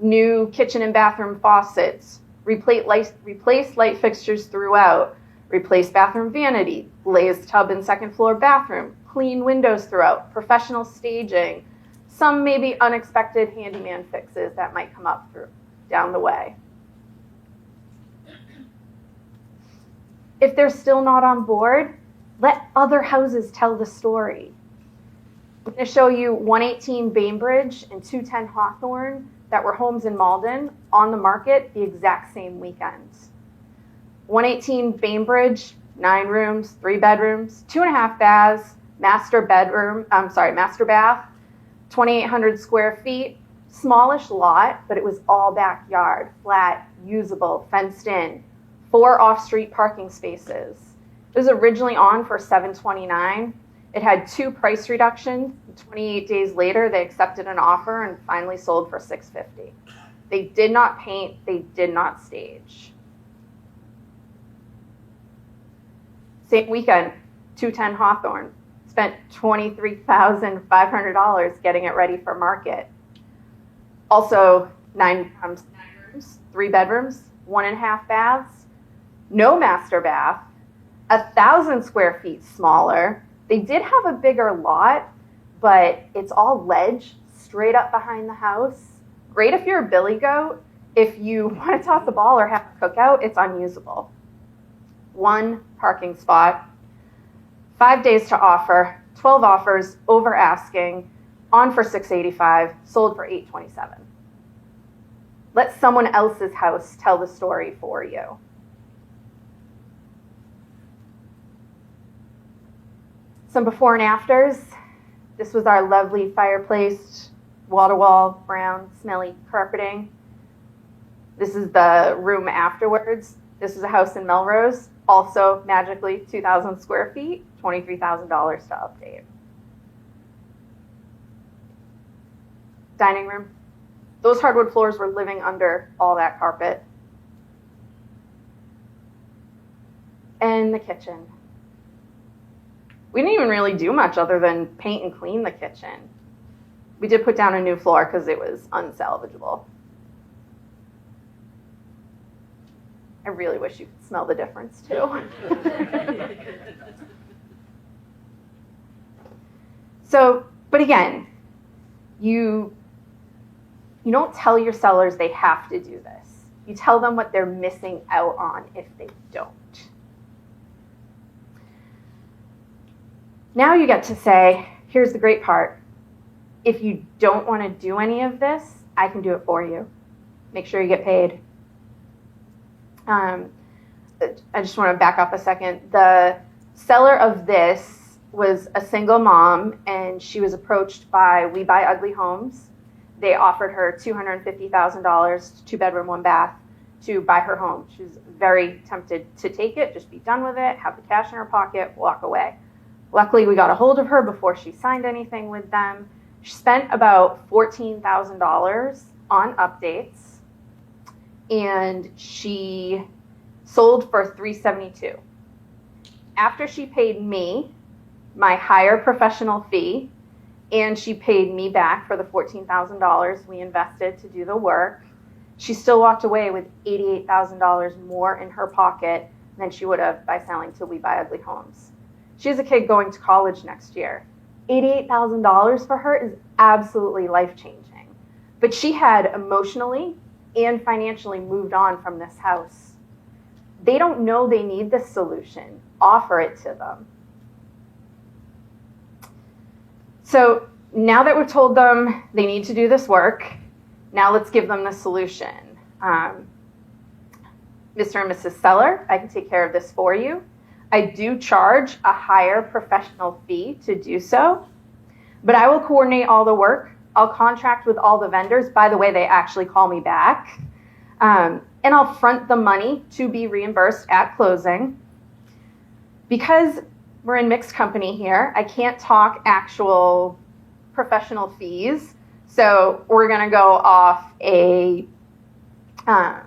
New kitchen and bathroom faucets. Replace light fixtures throughout. Replace bathroom vanity. Glazed tub and second floor bathroom. Clean windows throughout. Professional staging. Some maybe unexpected handyman fixes that might come up down the way. If they're still not on board, let other houses tell the story. I'm going to show you 118 Bainbridge and 210 Hawthorne that were homes in Malden on the market the exact same weekend. 118 Bainbridge, 9 rooms, 3 bedrooms, 2.5 baths, master bath, 2,800 square feet, smallish lot, but it was all backyard, flat, usable, fenced in, 4 off-street parking spaces. It was originally on for $729. It had 2 price reductions. 28 days later, they accepted an offer and finally sold for $650. They did not paint, they did not stage. Same weekend, 210 Hawthorne. Spent $23,500 getting it ready for market. Also, 9 rooms, 3 bedrooms, 1.5 baths, no master bath, 1,000 square feet smaller. They did have a bigger lot, but it's all ledge straight up behind the house. Great if you're a billy goat. If you want to toss the ball or have a cookout, it's unusable. 1 parking spot, 5 days to offer, 12 offers, over asking, on for $685, sold for $827. Let someone else's house tell the story for you. Some before and afters. This was our lovely fireplace, wall-to-wall, brown, smelly carpeting. This is the room afterwards. This is a house in Melrose, also magically 2,000 square feet, $23,000 to update. Dining room. Those hardwood floors were living under all that carpet. And the kitchen. We didn't even really do much other than paint and clean the kitchen. We did put down a new floor because it was unsalvageable. I really wish you could smell the difference too. So, but again, you don't tell your sellers they have to do this. You tell them what they're missing out on if they don't. Now you get to say, here's the great part. If you don't want to do any of this, I can do it for you. Make sure you get paid. I just want to back up a second. The seller of this was a single mom, and she was approached by We Buy Ugly Homes. They offered her $250,000, 2-bedroom, 1-bath, to buy her home. She was very tempted to take it, just be done with it, have the cash in her pocket, walk away. Luckily, we got a hold of her before she signed anything with them. She spent about $14,000 on updates, and she sold for $372. After she paid me my higher professional fee, and she paid me back for the $14,000 we invested to do the work, she still walked away with $88,000 more in her pocket than she would have by selling to We Buy Ugly Homes. She has a kid going to college next year. $88,000 for her is absolutely life-changing. But she had emotionally and financially moved on from this house. They don't know they need this solution. Offer it to them. So now that we've told them they need to do this work, now let's give them the solution. Mr. and Mrs. Seller, I can take care of this for you. I do charge a higher professional fee to do so, but I will coordinate all the work. I'll contract with all the vendors. By the way, they actually call me back. And I'll front the money to be reimbursed at closing. Because we're in mixed company here, I can't talk actual professional fees. So we're going to go off a, a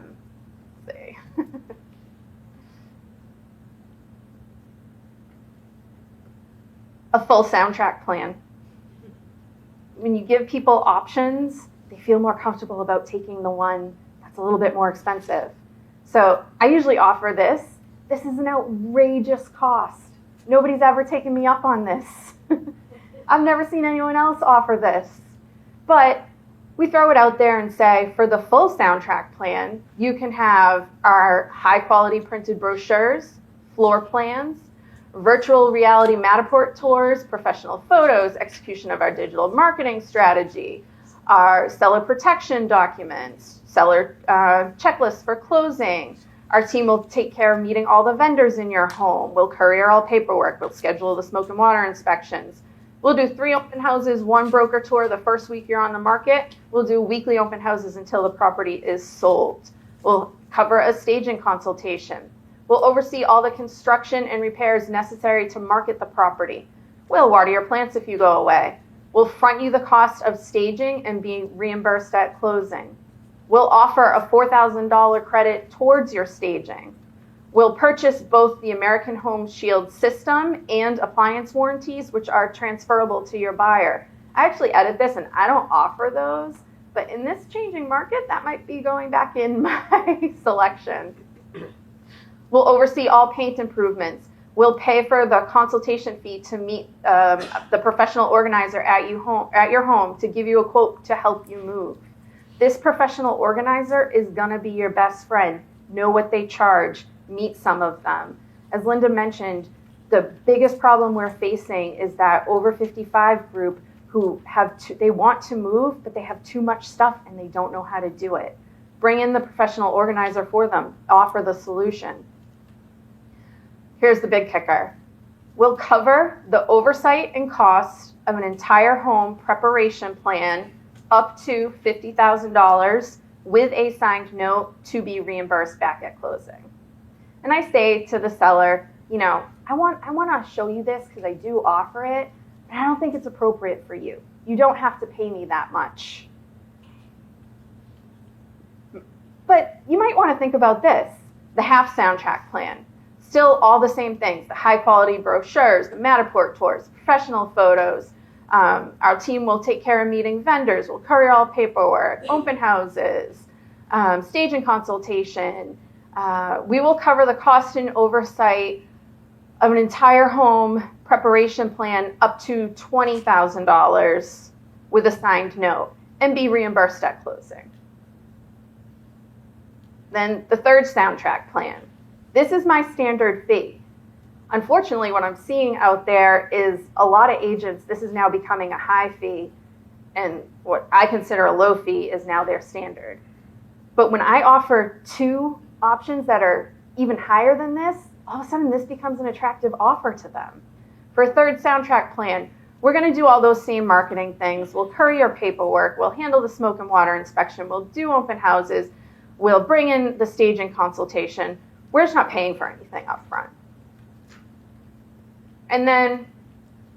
full soundtrack plan. When you give people options, they feel more comfortable about taking the one that's a little bit more expensive. So I usually offer this. This is an outrageous cost. Nobody's ever taken me up on this. I've never seen anyone else offer this. But we throw it out there and say, for the full soundtrack plan, you can have our high quality printed brochures, floor plans, virtual reality Matterport tours, professional photos, execution of our digital marketing strategy, our seller protection documents, seller checklists for closing. Our team will take care of meeting all the vendors in your home. We'll courier all paperwork. We'll schedule the smoke and water inspections. We'll do 3 open houses, 1 broker tour the first week you're on the market. We'll do weekly open houses until the property is sold. We'll cover a staging consultation. We'll oversee all the construction and repairs necessary to market the property. We'll water your plants if you go away. We'll front you the cost of staging and be reimbursed at closing. We'll offer a $4,000 credit towards your staging. We'll purchase both the American Home Shield system and appliance warranties, which are transferable to your buyer. I actually edit this and I don't offer those, but in this changing market, that might be going back in my selection. We'll oversee all paint improvements. We'll pay for the consultation fee to meet the professional organizer at your home to give you a quote to help you move. This professional organizer is gonna be your best friend. Know what they charge, meet some of them. As Linda mentioned, the biggest problem we're facing is that over 55 group who they want to move, but they have too much stuff and they don't know how to do it. Bring in the professional organizer for them, offer the solution. Here's the big kicker. We'll cover the oversight and cost of an entire home preparation plan up to $50,000 with a signed note to be reimbursed back at closing. And I say to the seller, you know, I want to show you this because I do offer it, but I don't think it's appropriate for you. You don't have to pay me that much. But you might want to think about this, the half soundtrack plan. Still all the same things, the high quality brochures, the Matterport tours, professional photos. Our team will take care of meeting vendors, we'll courier all paperwork, open houses, staging consultation. We will cover the cost and oversight of an entire home preparation plan up to $20,000 with a signed note and be reimbursed at closing. Then the third soundtrack plan. This is my standard fee. Unfortunately, what I'm seeing out there is a lot of agents, this is now becoming a high fee, and what I consider a low fee is now their standard. But when I offer 2 options that are even higher than this, all of a sudden this becomes an attractive offer to them. For a third soundtrack plan, we're gonna do all those same marketing things. We'll courier paperwork, we'll handle the smoke and water inspection, we'll do open houses, we'll bring in the staging consultation. We're just not paying for anything up front. And then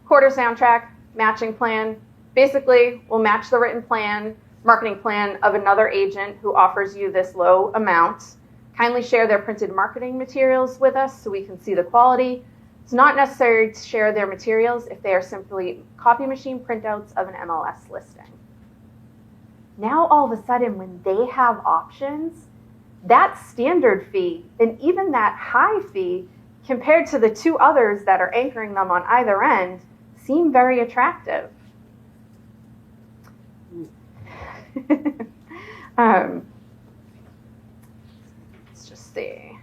quarter soundtrack, matching plan. Basically, we'll match the written plan, marketing plan of another agent who offers you this low amount. Kindly share their printed marketing materials with us so we can see the quality. It's not necessary to share their materials if they are simply copy machine printouts of an MLS listing. Now all of a sudden, when they have options, that standard fee and even that high fee compared to the 2 others that are anchoring them on either end seem very attractive. Let's just see.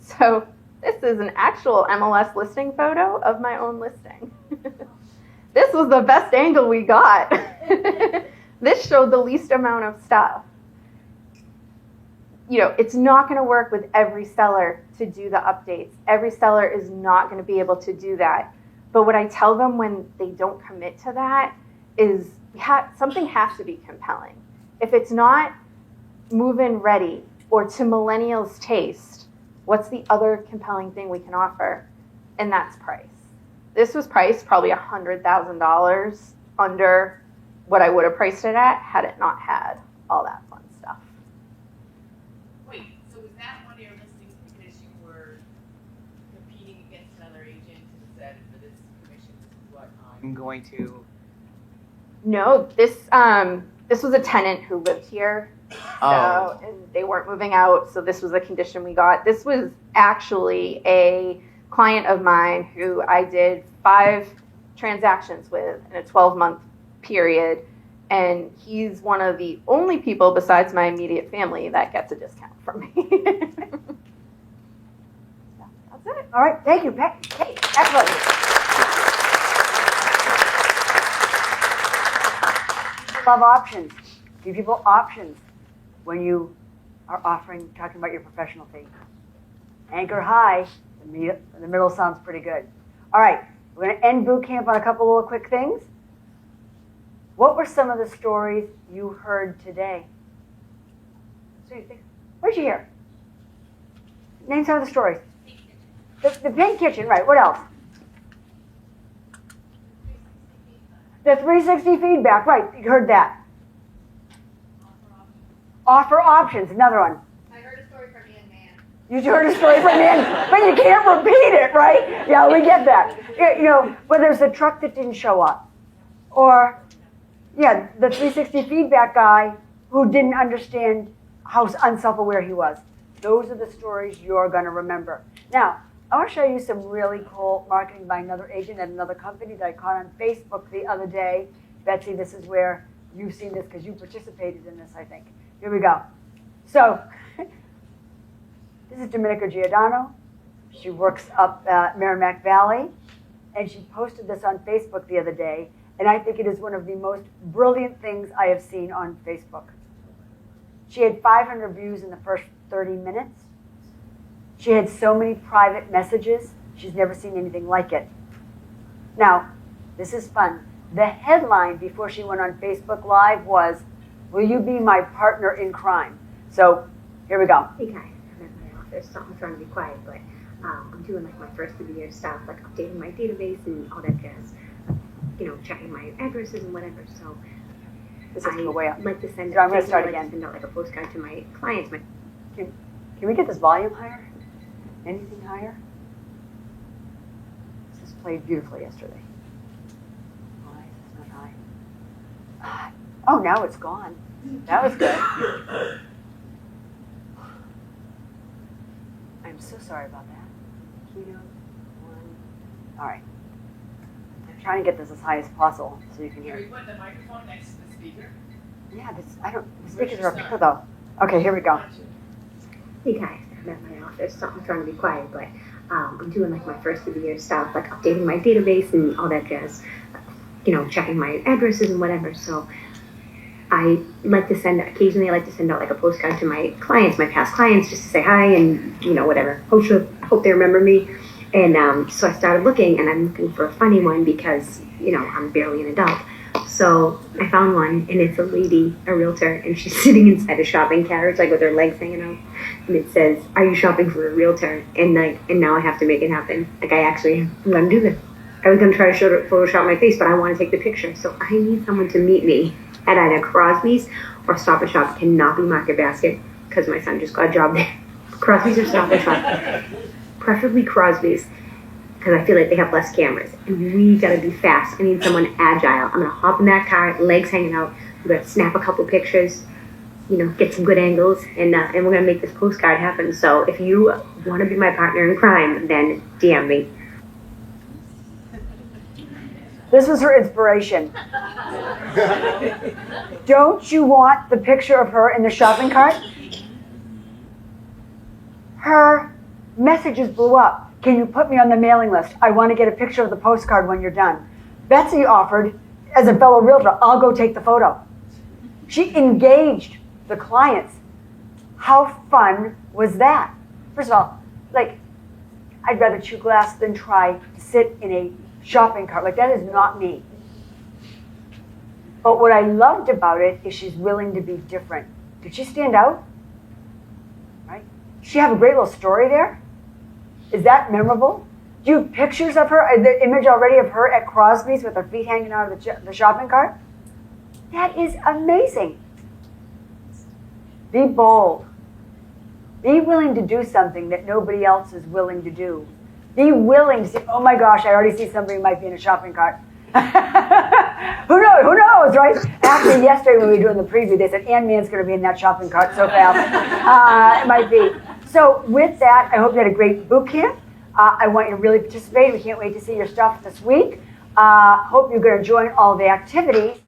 So this is an actual MLS listing photo of my own listing. This was the best angle we got. This showed the least amount of stuff. You know, it's not going to work with every seller to do the updates. Every seller is not going to be able to do that. But what I tell them when they don't commit to that is something has to be compelling. If it's not move-in ready or to millennials' taste, what's the other compelling thing we can offer? And that's price. This was priced probably $100,000 under what I would have priced it at had it not had all that fun stuff. Wait, so was that one of your listings because you were competing against another agent and said for this commission, this is what I'm going to? No, this was a tenant who lived here, so, and they weren't moving out, so this was a condition we got. This was actually a client of mine who I did 5 transactions with in a 12-month period, and he's one of the only people besides my immediate family that gets a discount from me. That's it. All right, thank you. Hey, excellent. love options. Give people options when you are talking about your professional fee. Anchor high, the middle sounds pretty good. All right, we're going to end boot camp on a couple little quick things. What were some of the stories you heard today? Where'd you hear? Name some of the stories. The paint kitchen, right, what else? The 360 feedback, right, you heard that. Offer options, another one. I heard a story from Ann Man. You heard a story from Ann, but you can't repeat it, right? Yeah, we get that. You know, whether there's a truck that didn't show up, or, yeah, the 360 feedback guy who didn't understand how unself-aware he was. Those are the stories you're going to remember. Now, I want to show you some really cool marketing by another agent at another company that I caught on Facebook the other day. Betsy, this is where you've seen this because you participated in this, I think. Here we go. So, this is Domenica Giordano. She works up at Merrimack Valley, and she posted this on Facebook the other day, and I think it is one of the most brilliant things I have seen on Facebook. She had 500 views in the first 30 minutes. She had so many private messages. She's never seen anything like it. Now, this is fun. The headline before she went on Facebook Live was, "Will you be my partner in crime?" So, here we go. Hey guys, I'm at my office, so I'm trying to be quiet, but I'm doing like my first of the year stuff, like updating my database and all that jazz. You know, checking my addresses and whatever. So This is the way up. like to send. So I'm going to start like to again. send out like a postcard to my clients. Can we get this volume higher? Anything higher? This played beautifully yesterday. Why is this not high? Oh, now it's gone. That was good. I'm so sorry about that. Keynote 1. All right. I'm trying to get this as high as possible so you can hear. Are you putting the microphone next to the speaker? Yeah, the speakers are up here though. Okay, here we go. Hey guys, I'm at my office, so I'm trying to be quiet, but I'm doing like my first of the year stuff, like updating my database and all that jazz. You know, checking my addresses and whatever. So I like to send, occasionally I like to send out like a postcard to my clients, my past clients, just to say hi and, you know, whatever. Hope they remember me. And so I started looking, and I'm looking for a funny one because, you know, I'm barely an adult. So I found one, and it's a lady, a realtor, and she's sitting inside a shopping carriage, like with her legs hanging out. And it says, "Are you shopping for a realtor?" And now I have to make it happen. Like I'm gonna do this. I was gonna try to Photoshop my face, but I want to take the picture. So I need someone to meet me at either Crosby's or Stop and Shop. Cannot be Market Basket because my son just got a job there. Crosby's or Stop and Shop. Preferably Crosby's, because I feel like they have less cameras. And we gotta be fast. I need someone agile. I'm gonna hop in that car, legs hanging out. I'm gonna snap a couple pictures, you know, get some good angles, and we're gonna make this postcard happen. So if you want to be my partner in crime, then DM me. This was her inspiration. Don't you want the picture of her in the shopping cart? Her messages blew up. Can you put me on the mailing list? I want to get a picture of the postcard when you're done. Betsy offered, as a fellow realtor, I'll go take the photo. She engaged the clients. How fun was that? First of all, like, I'd rather chew glass than try to sit in a shopping cart. Like, that is not me. But what I loved about it is she's willing to be different. Did she stand out? Right? Did she have a great little story there? Is that memorable? Do you have pictures of her, the image already of her at Crosby's with her feet hanging out of the shopping cart? That is amazing. Be bold. Be willing to do something that nobody else is willing to do. Be willing to say, oh my gosh, I already see somebody who might be in a shopping cart. Who knows, right? Actually, yesterday when we were doing the preview, they said, Ann Man's going to be in that shopping cart so fast. It might be. So with that, I hope you had a great boot camp. I want you to really participate. We can't wait to see your stuff this week. Hope you're going to join all the activities.